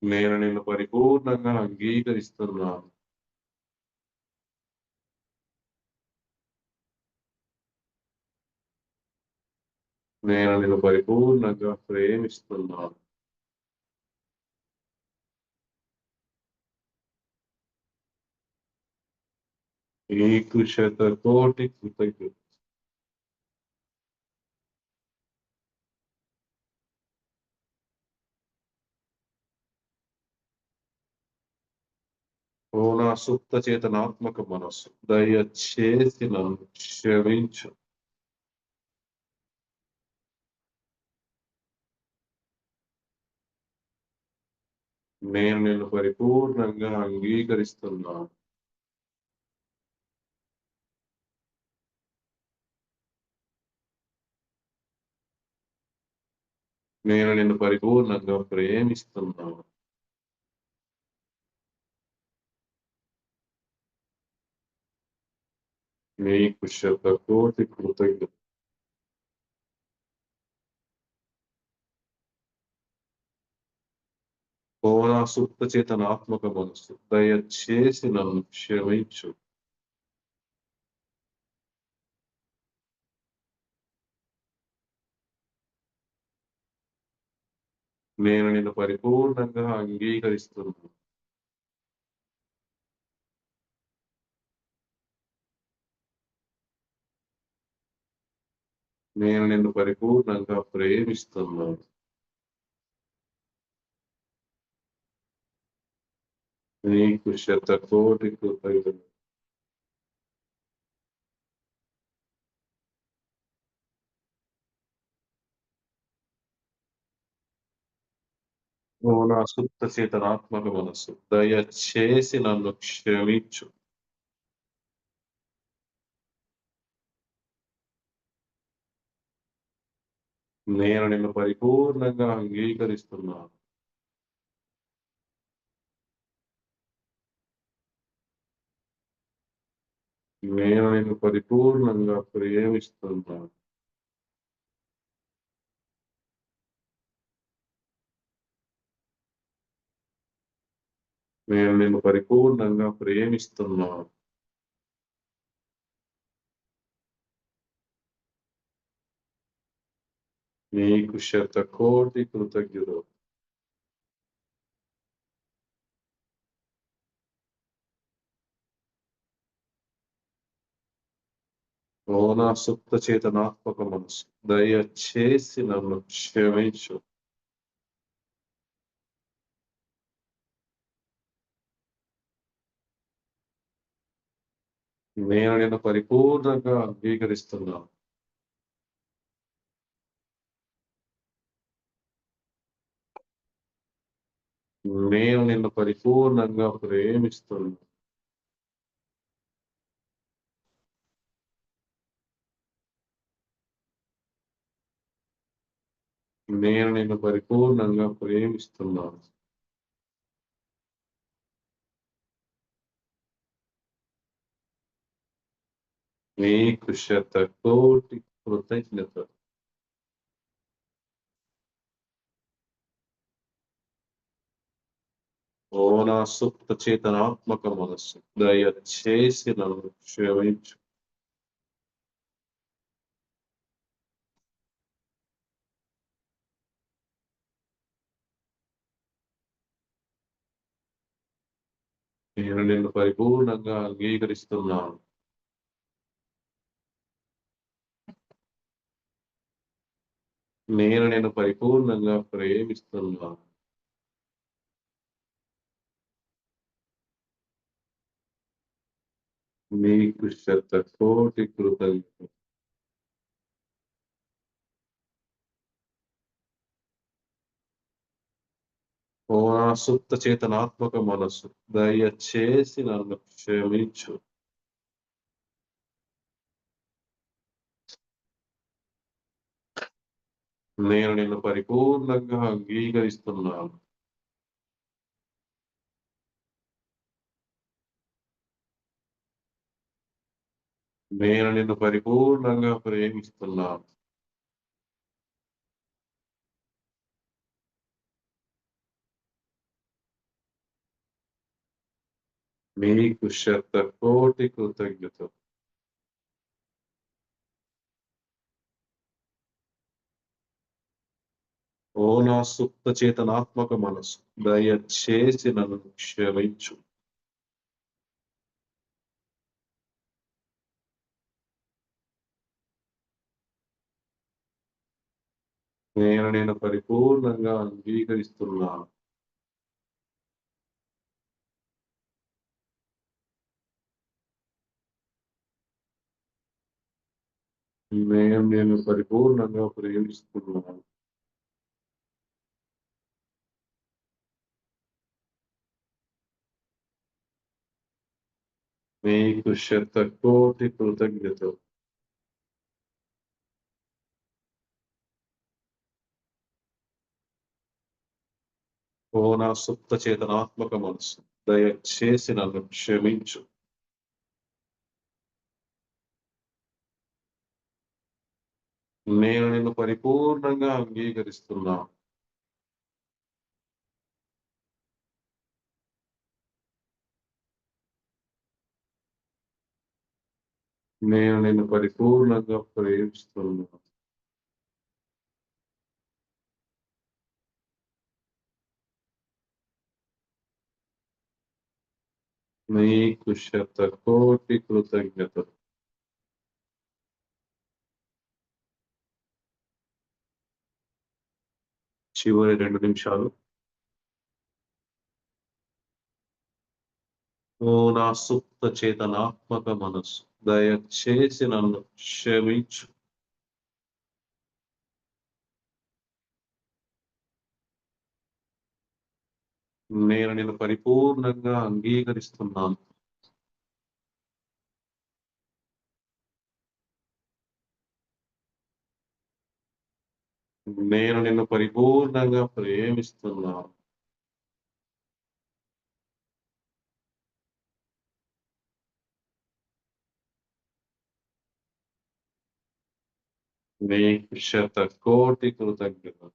నేను నిన్ను పరిపూర్ణంగా అంగీకరిస్తున్నాను. నేను నిన్ను పరిపూర్ణంగా ప్రేమిస్తున్నాను. నీకు శతకోటి కృతజ్ఞతలు. ఓ నా సుప్త చేతనాత్మక మనస్సు, దయచేసి నన్ను క్షమించు. నేను నిన్ను పరిపూర్ణంగా అంగీకరిస్తున్నాను. నేను నిన్ను పరిపూర్ణంగా ప్రేమిస్తున్నాను. నీకు శతకోటి కృతజ్ఞతలు. ఓ నా సుప్త చేతనాత్మక మనస్సు, దయచేసి నన్ను క్షమించు. నేను నిన్ను పరిపూర్ణంగా అంగీకరిస్తున్నాను. నేను నిన్ను పరిపూర్ణంగా ప్రేమిస్తున్నాను. నీకు శతకోటి కృతజ్ఞతలు. ఓ నా సుప్త చేతనాత్మక మనస్సు, దయచేసి నన్ను క్షమించు. నేను నిన్ను పరిపూర్ణంగా అంగీకరిస్తున్నాను. నేను నిన్ను పరిపూర్ణంగా ప్రేమిస్తున్నాను. నేను నిన్ను పరిపూర్ణంగా ప్రేమిస్తున్నాను. నీకు శతకోటి కృతజ్ఞతలు. ఓ నా సుప్త చేతనాత్మక మనస్సు, దయచేసి నన్ను క్షమించు. నేను నిన్ను పరిపూర్ణంగా అంగీకరిస్తున్నాను. నేను నిన్ను పరిపూర్ణంగా ప్రేమిస్తున్నాను. నేను నిన్ను పరిపూర్ణంగా ప్రేమిస్తున్నాను. నీకు శతకోటి కృతజ్ఞతలు. ఓ నా సుప్త చేతనాత్మక మనస్సు, దయచేసి నన్ను క్షమించు. నేను నిన్ను పరిపూర్ణంగా అంగీకరిస్తున్నాను. నేను నిన్ను పరిపూర్ణంగా ప్రేమిస్తున్నాను. నీకు శతకోటి కృతజ్ఞతలు. ఓ నా సుప్త చేతనాత్మక మనస్సు, దయచేసి నన్ను క్షమించు. నేను నిన్ను పరిపూర్ణంగా అంగీకరిస్తున్నాను. నేను నిన్ను పరిపూర్ణంగా ప్రేమిస్తున్నాను. నీకు శతకోటి కృతజ్ఞతలు. ఓ నా సుప్త చేతనాత్మక మనసు దయచేసి నన్ను క్షమించు. నేను పరిపూర్ణంగా అంగీకరిస్తున్నాను. నేను పరిపూర్ణంగా ప్రేమిస్తున్నాను. మీకు శతకోటి కృతజ్ఞతలు. ఓ నా సుప్త చేతనాత్మక మనసు దయచేసి నన్ను క్షమించు. నేను నిన్ను పరిపూర్ణంగా అంగీకరిస్తున్నాను. నేను నిన్ను పరిపూర్ణంగా ప్రేమిస్తున్నాను. నీకు శతకోటి కృతజ్ఞతలు. చివరి 2 నిమిషాలు. ఓ నా సుప్త చేతనాత్మక మనసు దయచేసి నన్ను క్షమించు. నేను నిన్ను పరిపూర్ణంగా అంగీకరిస్తున్నాను. నేను నిన్ను పరిపూర్ణంగా ప్రేమిస్తున్నాను. నీకు శతకోటి కృతజ్ఞతలు.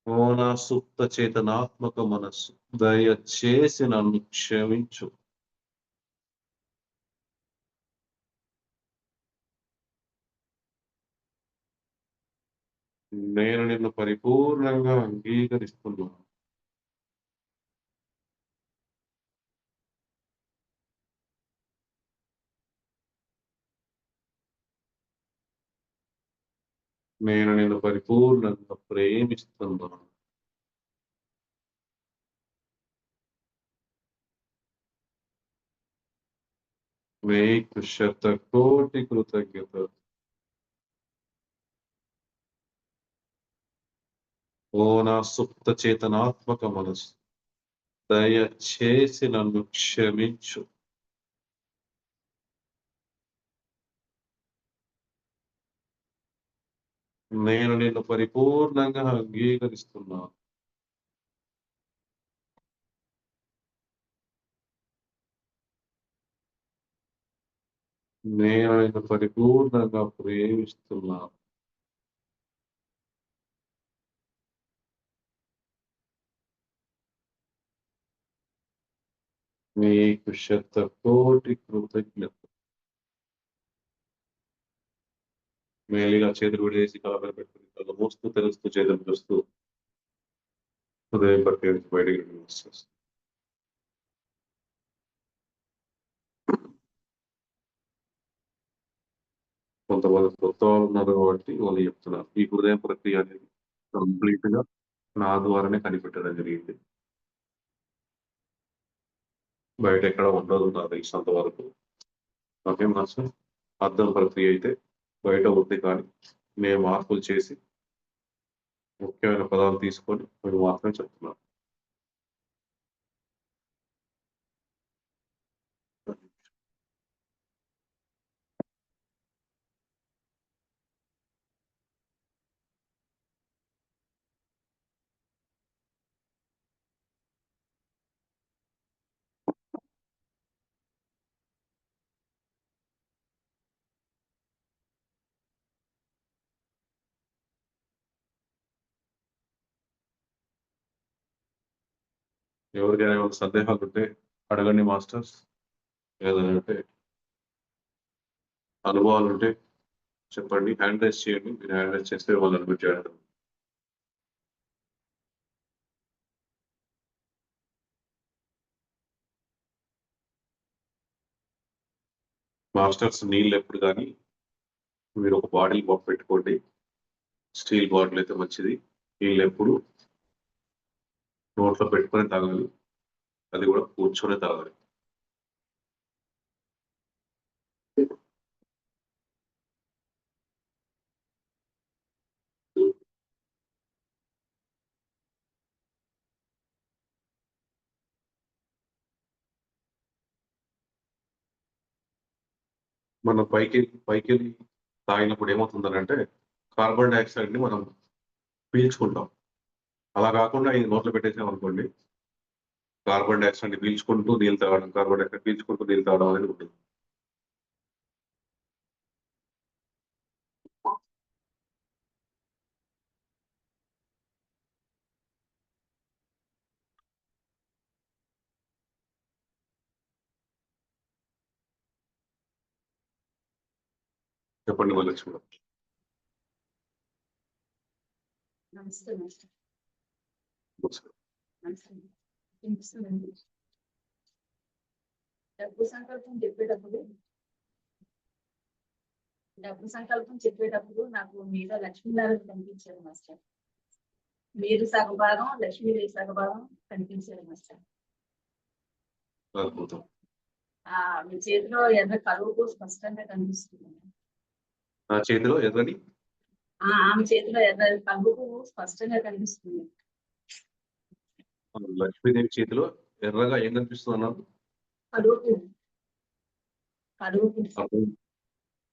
ఓ నా సుప్త చేతనాత్మక మనస్సు దయచేసి నన్ను క్షమించు. నేను నిన్ను పరిపూర్ణంగా అంగీకరిస్తున్నాను. నేను నిన్ను పరిపూర్ణంగా ప్రేమిస్తున్నాను. నీకు శతకోటి కృతజ్ఞతలు. ఓ నా సుప్త చేతనాత్మక మనసు దయచేసి నన్ను క్షమించు. నేను నిన్ను పరిపూర్ణంగా అంగీకరిస్తున్నాను. నేను నిన్ను పరిపూర్ణంగా ప్రేమిస్తున్నాను. నీకు శతకోటి కృతజ్ఞతలు. మేలిగా చేతులు విడేసి కాళ్ళ పెట్టుకుని కళ్ళు మూస్తూ తెలుస్తూ చేతులు చూస్తూ హృదయం పట్టి బయటికి రిలీజ్ చేస్తాను. కొంతమంది కొత్త వాళ్ళు ఉన్నారు కాబట్టి వాళ్ళు చెప్తున్నారు. ఈ హృదయం ప్రక్రియ అనేది కంప్లీట్ గా నా ద్వారానే కనిపెట్టడం జరిగింది. బయట ఎక్కడ ఉండదు నాకు తెలిసినంత వరకు. నాకేం నష్టం. అర్థం ప్రక్రియ అయితే బయట ఉంది, కానీ నేను మార్పులు చేసి ముఖ్యమైన పదాలు తీసుకొని అవి మాత్రమే చెప్తున్నాను. ఎవరికైనా ఏమైనా సందేహాలు ఉంటే అడగండి మాస్టర్స్. ఏదైనా అంటే అనుభవాలు ఉంటే చెప్పండి. హ్యాండ్ రైజ్ చేయండి. మీరు హ్యాండ్ రైజ్ చేస్తే వాళ్ళు అడ్మిట్ చేయడం. మాస్టర్స్ నీళ్ళు ఎప్పుడు కానీ మీరు ఒక బాటిల్ పెట్టుకోండి. స్టీల్ బాటిల్ అయితే మంచిది. నీళ్ళు ఎప్పుడు నోట్లో పెట్టుకొని తాగాలి. అది కూడా కూర్చొని తాగాలి. మనం పైకి తాగినప్పుడు ఏమవుతుందనంటే కార్బన్ డైఆక్సైడ్ ని మనం పీల్చుకుంటాం. అలా కాకుండా ఇది నోట్లో పెట్టేసాం అనుకోండి, కార్బన్ డైఆక్సైడ్ ని పీల్చుకుంటూ నీళ్ళు తాగడం, కార్బన్ డైఆక్సైడ్ పీల్చుకుంటూ నీళ్ళు తాగడం అనేది ఉంటుంది. చెప్పండి వరలక్ష్మి గారు. నమస్తే మాస్టర్. నమస్తే. వినిపిస్తుందండి. డబ్బు సంకల్పం చెప్పేటప్పుడు నాకు మీద లక్ష్మీనారాయణ కనిపించారు మాస్టర్. మీరు సగభాగం, లక్ష్మీదేవి సగభాగం కనిపించారు మాస్టర్. అద్భుతం. మీ చేతిలో ఎర్ర కలువు స్పష్టంగా కనిపిస్తుంది. నా చేతిలో ఎర్రని ఆమె చేతిలో ఎర్ర కలువు స్పష్టంగా కనిపిస్తుంది. లక్ష్మీదేవి చేతిలో ఎర్రగా ఏం కనిపిస్తుంది అన్నారు? కలువు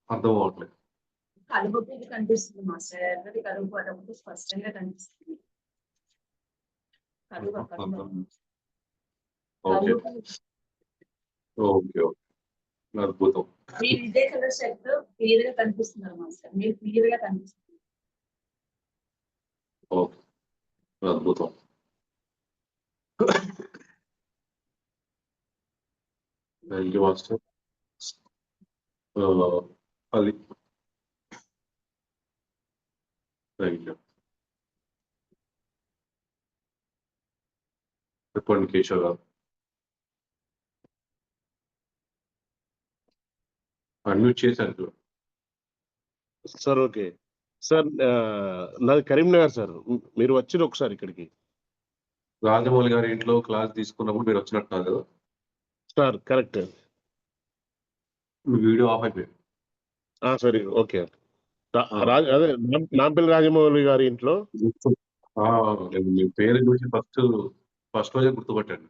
అర్థం అవ్వట్లేదు. కలుపు కనిపిస్తుంది మాస్టర్. ఎర్రటి కలుపు అడవుకు స్పష్టంగా కనిపిస్తుంది. ఓకే ఓకే ఓకే, అద్భుతం. మీరు ఇదే కలర్ షర్ట్ క్లియర్ గా కనిపిస్తున్నారు మాస్టర్. మీరు క్లియర్ గా కనిపిస్తుంది. ఓకే, అద్భుతం. Thank you master. అది థ్యాంక్ యూ. చెప్పండి కేశవ్ గారు. అన్మ్యూట్ చేశాను. సార్ ఓకే సార్, నాది కరీంనగర్ సార్. మీరు వచ్చిన ఒకసారి ఇక్కడికి రాజమౌళి గారి ఇంట్లో క్లాస్ తీసుకున్నప్పుడు మీరు వచ్చినట్టున్నారు కదా sir? Correct. Me video of అయిపోయింది. సరే ఓకే. అదే నాంపల్లి రాజమౌళి గారి ఇంట్లో. మీ పేరు చూసి ఫస్ట్ రోజే గుర్తుపట్టాను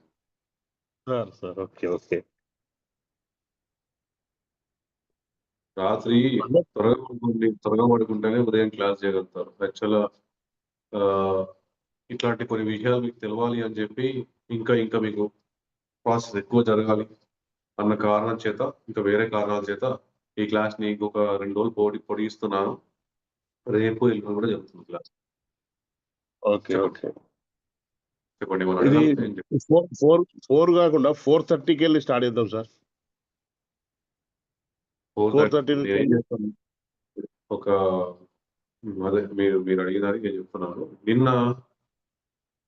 సార్ ఓకే ఓకే. రాత్రి త్వరగా పడుకుంటేనే ఉదయం క్లాస్ చేయగలుగుతారు. యాక్చువల్గా ఇట్లాంటి కొన్ని విషయాలు మీకు తెలవాలి అని చెప్పి ఇంకా మీకు ప్రాసెస్ ఎక్కువ జరగాలి అన్న కారణం చేత, ఇంకా వేరే కారణాల చేత ఈ క్లాస్ ని ఇంకొక 2 రోజులు పొడిగిస్తున్నాను. రేపు ఎల్లుండి కూడా జరుగుతుంది క్లాస్. Okay okay. చెప్పండి. ఇది 4 కాకుండా 4:30కి వెళ్ళి స్టార్ట్ చేద్దాం సార్. 4:30 ఒక అదే మీరు అడిగినారు, నేను చెప్తున్నాను. నిన్న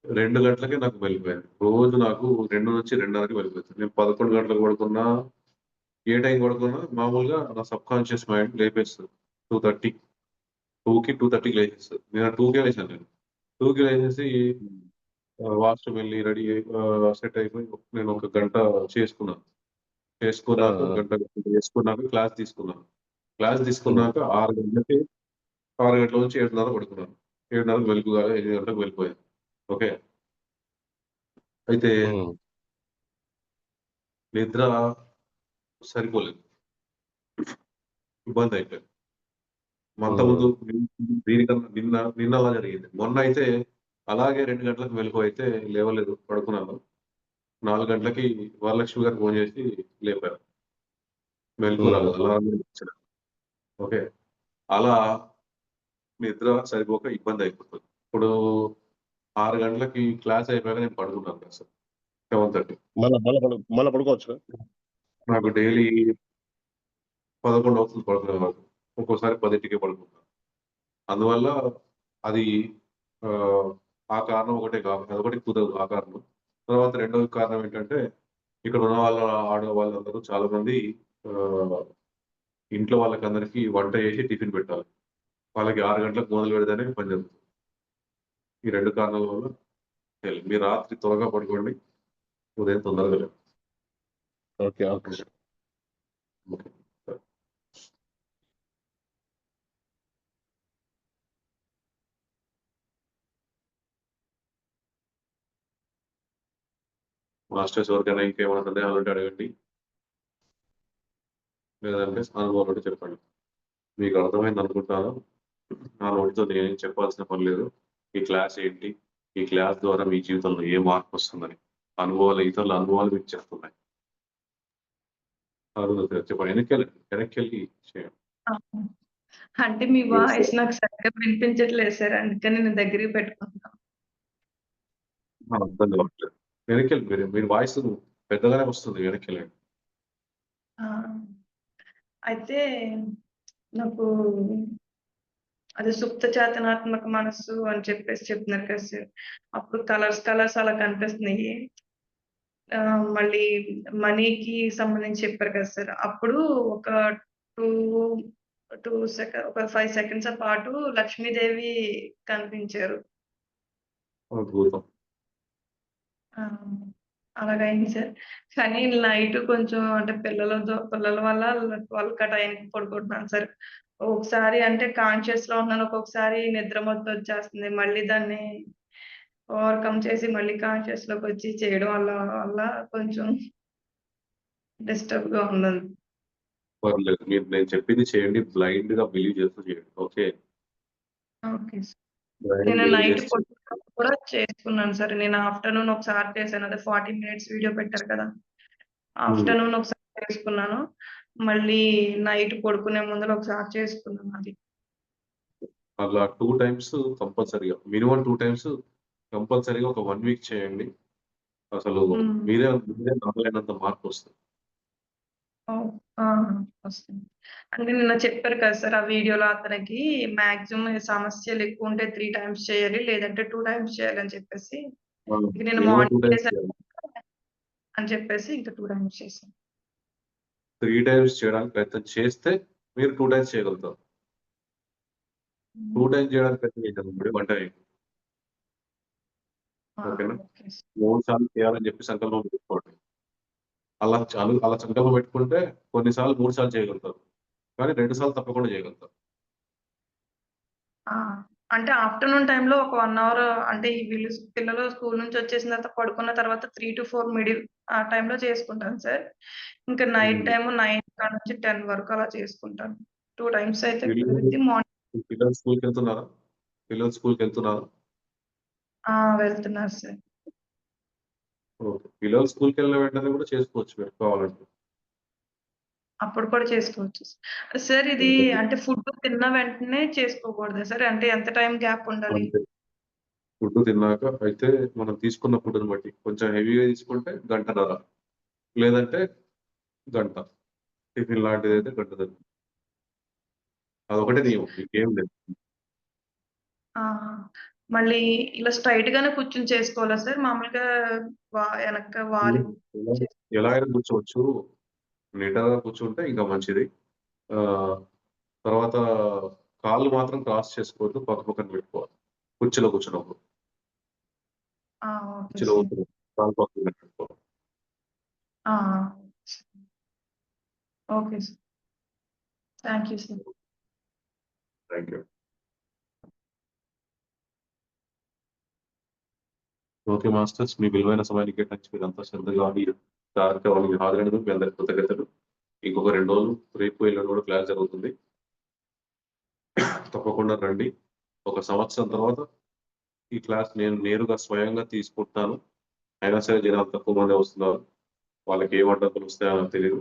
2 గంటలకే నాకు వెళ్ళిపోయాను. రోజు నాకు 2 నుంచి 2:30కి వెళ్ళిపోతుంది. నేను 11 గంటలకు పడుకున్నా, ఏ టైం పడుకున్నా మామూలుగా నా సబ్ కాన్షియస్ మైండ్ లేపేస్తుంది. 2:30కి లేచేస్తుంది. నేను 2కే లేచాను. నేను 2కి లేచేసి వాష్రూమ్ వెళ్ళి రెడీ సెట్ అయిపోయి నేను ఒక గంట చేసుకున్నాక గంట చేసుకున్నాక క్లాస్ తీసుకున్నాను. క్లాస్ తీసుకున్నాక 6 గంటల నుంచి 7:30 పడుకున్నాను. 7:30కి వెలుగు కాగా 8 గంటలకు వెళ్ళిపోయాను. ఓకే. అయితే నిద్ర సరిపోలేదు, ఇబ్బంది అయిపోయింది. అంతకుముందు దీనికన్నా నిన్న అలా జరిగింది. మొన్న అయితే అలాగే 2 గంటలకు మెలుకు అయితే లేవలేదు, పడుకున్నాను. 4 గంటలకి వరలక్ష్మి గారు ఫోన్ చేసి లేపారు. మెలుకు రాలేదు, అలా ఇచ్చారు. ఓకే. అలా నిద్ర సరిపోక ఇబ్బంది అయిపోతుంది. ఇప్పుడు 6 గంటలకి క్లాస్ అయిపోయాక నేను పడుకున్నాను సార్. 7:30. మళ్ళీ పడుకోవచ్చు. నాకు డైలీ 11 అవుతుంది పడుకునే వరకు. ఒక్కోసారి 10కే పడుకుంటాను. అందువల్ల అది ఆ కారణం ఒకటే కాదు. అదొకటి కుదరదు ఆ కారణం. తర్వాత రెండవ కారణం ఏంటంటే, ఇక్కడ ఉన్న ఆడవాళ్ళందరూ చాలా మంది ఇంట్లో వాళ్ళకందరికీ వంట చేసి టిఫిన్ పెట్టాలి. వాళ్ళకి 6 గంటలకు మొదలు పెడితేనే పని జరుగుతుంది. ఈ 2 కారణాల వల్ల మీరు రాత్రి త్వరగా పడుకోండి. ఉదయం తొందరగా లేవండి. Okay. Okay sir. Okay. Masters ఎవరికైనా ఇంకేమైనా సందేహాలు ఉంటే అడగండి. లేదంటే అనుభవం ఉంటే చెప్పండి. మీకు అర్థమైంది అనుకుంటాను. నా నోటితో నేనేం చెప్పాల్సిన పని లేదు. ఈ క్లాస్ ఏంటి? ఈ క్లాస్ ద్వారా మీ జీవితంలో ఏ మార్పు వస్తుందని ఇతరుల అనుభవాలు మీకు చెప్తున్నాయి. చెప్పండి. వెనక్కి వెళ్ళి చేయండి. అంటే మీ వాయిస్ నాకు సరిగ్గా వినిపించట్లేదు సార్. అందుకని నేను దగ్గరికి పెట్టుకుంటున్నాను. అర్థం కావట్లేదు. వెనక్కి మీరు వాయిస్ పెద్దగానే వస్తుంది. వెనక్కి అయితే నాకు అది సుప్త చేతనాత్మక మనస్సు అని చెప్పేసి చెప్తున్నారు కదా సార్. అప్పుడు కలర్స్ అలా కనిపిస్తున్నాయి. మళ్ళీ మనీకి సంబంధించి చెప్పారు కదా సార్. అప్పుడు ఒక 5 సెకండ్స్ పాటు లక్ష్మీదేవి కనిపించారు. అద్భుతం. అలాగైంది సార్. కానీ నైట్ కొంచెం అంటే పిల్లల వల్ల వాళ్ళకి ఆ టైంకి పడుకుంటున్నాను సార్. ఒకసారి అంటే కాన్షియస్‌లో ఉన్నాను. ఒక్కొక్కసారి నిద్ర మత్తు వచ్చేస్తుంది. మళ్ళీ దాన్ని ఓవర్‌కమ్ చేసి మళ్ళీ కాన్షియస్‌లోకొచ్చి చేయడం వల్ల కొంచెం డిస్టర్బ్‌గా ఉందండి. పర్లేదు. నేను చెప్పింది చేయండి. బ్లైండ్‌గా బిలీవ్ చేస్తూ చేయండి. ఓకే. Okay sir. బ్లైండ్ నేను బిలీవ్ నైట్ చేసి చేయండి. పడుకున్నప్పుడు కూడా చేసుకున్నాను సార్. నేను ఆఫ్టర్‌నూన్ ఒకసారి చేశాను. అదే 40 మినిట్స్ వీడియో పెట్టారు కదా! ఆఫ్టర్‌నూన్ ఒకసారి చేసుకున్నాను. మళ్ళీ నైట్ పడుకునే ముందల ఒకసారి చేసుకున్నాను అది. అలా 2 టైమ్స్ కంపల్సరీగా. మినిమమ్ 2 టైమ్స్ కంపల్సరీగా ఒక 1 వీక్ చేయండి. అసలు హ్మ్. మీరే నమ్మలేనంత మార్పొస్తుంది. ఓహ్! ఆ! వస్తుంది. అంటే నిన్న చెప్పారు కదా సార్ ఆ వీడియోలో అతనికి మాక్సిమం సమస్యలు ఎక్కువుంటే 3 టైమ్స్ చేయాలి. లేదంటే 2 టైమ్స్ చేయాలని చెప్పేసి. ఇక నేను మినిమమ్ 2 మార్నింగ్ టైమ్స్ చేశాను చేయాలి. అని చెప్పేసి ఇంకా 2 టైమ్స్ చేశాను. 3 టైమ్స్ చేయడానికి ప్రయత్నం చేస్తే మీరు 2 టైమ్స్ చేయగలుగుతారు. 2 టైమ్స్ చేయడానికి ప్రయత్నం చేశారనుకోండి 1 టైమ్. ఆ! ఓకేనా? Okay sir. 3 సార్లు చేయాలని చెప్పి సంకల్పం పెట్టుకోండి. అలా సంకల్పం పెట్టుకుంటే కొన్నిసార్లు 3 సార్లు చేయగలుగుతారు. కానీ 2 సార్లు తప్పకుండా చేయగలుగుతారు. ఆ! అంటే ఆఫ్టర్‌నూన్ టైమ్‌లో ఒక 1 అవర్ అంటే ఈ పిల్లలు స్కూల్ నుంచి వచ్చేసిన తర్వాత పడుకున్న తర్వాత 3-4 మిడిల్ ఆ టైమ్‌లో చేసుకుంటాను సార్. ఇంకా నైట్ హ్మ్. టైమ్ 9 కాడ నుంచి 10 వరకు అలా చేసుకుంటాను. 2 టైమ్స్ అయితే పిల్లలు కుదిరిద్ది. పిల్లలు స్కూల్‌కెళ్తున్నారా? పిల్లలు స్కూల్‌కెళ్తున్నారా? వెళ్తున్నారు సార్. ఓకే. పిల్లలు స్కూల్‌కెళ్ళిన వెంటనే కూడా చేసుకోవచ్చు మీరు కావాలంటే. అప్పుడు కూడా చేసుకోవచ్చు. సార్ ఇది అంటే ఫుడ్ తిన్న వెంటనే చేసుకోకూడదా సార్? అంటే ఎంత టైమ్ గ్యాప్ ఉండాలి? అంతే. ఫుడ్ తిన్నాక అయితే మనం తీసుకున్న ఫుడ్‌ని బట్టి కొంచెం హెవీగా తీసుకుంటే గంటన్నర. లేదంటే గంట. టిఫిన్ లాంటిదైతే గంట సరిపోతుంది. అదొకటే నియమం. ఇంకేం లేదు. ఆ! మళ్ళీ ఇలా స్ట్రెయిట్ గానే కూర్చొని చేసుకోవాలా సార్? మామూలుగా ఎనక వాలి ఎలా ఎలా అయినా కూర్చోవచ్చు. నిటారుగా కూర్చుంటే ఇంకా మంచిది. ఆహ్, తర్వాత కాళ్ళు మాత్రం క్రాస్ చేసుకోవద్దు. పక్క పక్కన పెట్టుకోవాలి. కుర్చీలో కూర్చున్నప్పుడు. ఓకే కుర్చీలో సార్. కూర్చున్నప్పుడు కాళ్ళు పక్కన పెట్టుకోవాలి. ఆ! Okay sir. Thank you sir. Thank you. Okay masters. మీ విలువైన సమయాన్ని కేటాయించి మీరంతా శ్రద్ధగా ఈ కార్యక్రమానికి హాజరైనందుకు మీ అందరికి కృతజ్ఞతలు. ఇంకొక 2 రోజులు రేపు, ఎల్లుండి కూడా క్లాస్ జరుగుతుంది. తప్పకుండా రండి. ఒక సంవత్సరం తర్వాత ఈ క్లాస్ నేను నేరుగా స్వయంగా తీసుకుంటున్నాను. అయినా సరే జనాలు తక్కువ మందే వస్తున్నారు. వాళ్ళకి ఏం అడ్డంకులు వస్తాయో నాకు తెలీదు.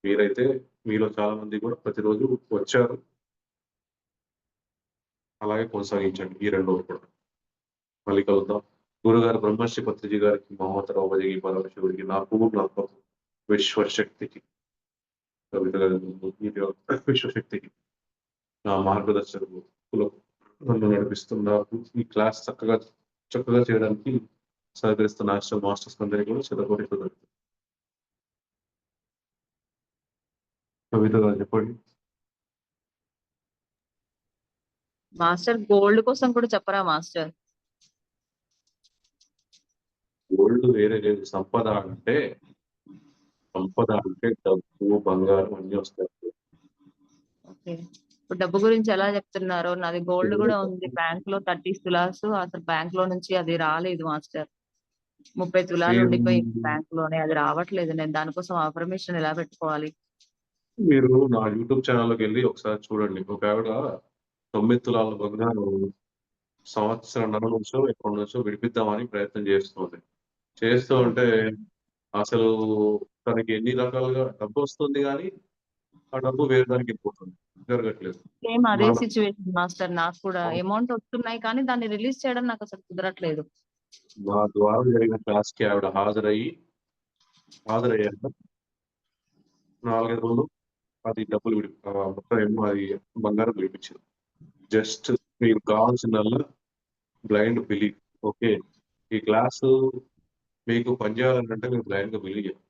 మీరైతే మీలో చాలా మంది కూడా ప్రతిరోజు వచ్చారు. అలాగే కొనసాగించండి ఈ 2 రోజులు కూడా. మళ్ళీ కలుద్దాం. గురుగారు బ్రహ్మశ్రీ పత్రిజీ గారికి, మహమ్మద్ రావు బజగి పరమశివుడికి నా పూర్ణ విశ్వశక్తికి కవిత గారు ఇది విశ్వశక్తికి నా మార్గదర్శకులు నన్ను నడిపిస్తున్నారు. ఈ క్లాస్ చక్కగా చేయడానికి సహకరిస్తున్న మాస్టర్స్ అందరికీ కూడా చిరకోటి కృతజ్ఞతలు. కవిత గారు చెప్పండి. మాస్టర్ గోల్డ్ కోసం కూడా చెప్పరా మాస్టర్? గోల్డ్ వేరే లేదు. సంపద అంటే డబ్బు, బంగారం అన్ని వస్తాయి. ఓకే. ఇప్పుడు డబ్బు గురించి ఎలా చెప్తున్నారు? నాది గోల్డ్ కూడా ఉంది బ్యాంక్ లో 30 తులాస్. అసలు బ్యాంక్ లో నుంచి అది రాలేదు మాస్టర్. 30 తులాలు మీరు ఉండిపోయింది బ్యాంక్ లోనే, అది రావట్లేదు. నేను దానికోసం అఫర్మేషన్ ఎలా పెట్టుకోవాలి? మీరు నా యూట్యూబ్ ఛానల్‌లోకి వెళ్ళి ఒకసారి చూడండి. ఒక ఆవిడ 9 తులాల బంగారం సంవత్సరంన్నర నుంచో ఎప్పటి నుంచో విడిపిద్దామని ప్రయత్నం చేస్తుంది. చేస్తూ ఉంటే అసలు తనకి ఎన్ని రకాలుగా డబ్బు వస్తుంది కానీ ఆ డబ్బు వేరే దానికి వెళ్ళిపోతుంది. జరగట్లేదు. సేమ్ అదే మనం సిచ్యువేషన్ మాస్టర్. నాకు కూడా అమౌంట్ వస్తున్నాయి కానీ దాన్ని రిలీజ్ చేయడం నాకు అసలు కుదరట్లేదు. మా ద్వారా జరిగిన క్లాస్‌కి ఆవిడ హాజరయ్యాక 4, 5 రోజులు అది డబ్బులు మొత్తం ఏమో అది బంగారం విడిపించింది. జస్ట్ మీకు కావాల్సిందల్లా బ్లైండ్ బిలీవ్. ఓకే. ఈ క్లాసు మీకు పనిచేయాలంటే మీరు బ్లైండ్‌గా బిలీవ్ చేయాలి.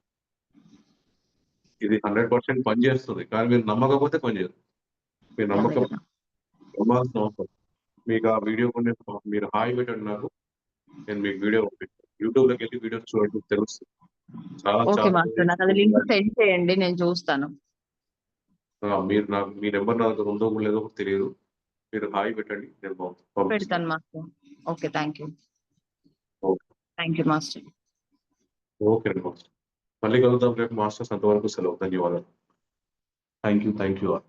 ఇది 100% పనిచేస్తుంది. కానీ మీరు నమ్మకపోతే పనిచేయదు. మీరు అదే కదా. నమ్మాల్సిన అవసరం. మీకు ఆ వీడియో కొన్ని మీరు హాయ్ పెట్టండి నాకు. నేను మీకు వీడియో పంపిస్తాను. యూట్యూబ్‌లోకి వెళ్ళి వీడియోస్ చూడండి తెలుస్తుంది. ఓకే మాస్టర్, నాకు అది లింక్ సెండ్ చేయండి, నేను చూస్తాను. మీరు మీ నెంబర్ నా దగ్గర ఉందో లేదో కూడా తెలియదు. మీరు హాయ్ పెట్టండి. నేను పంపిస్తాను. పెడతాను master. Okay, thank you. Okay. Thank you master. Okay అండి మాస్టర్. మళ్ళీ కలుద్దాం రేపు మాస్టర్స్. అంతవరకు సెలవు. ధన్యవాదాలు. Thank you all.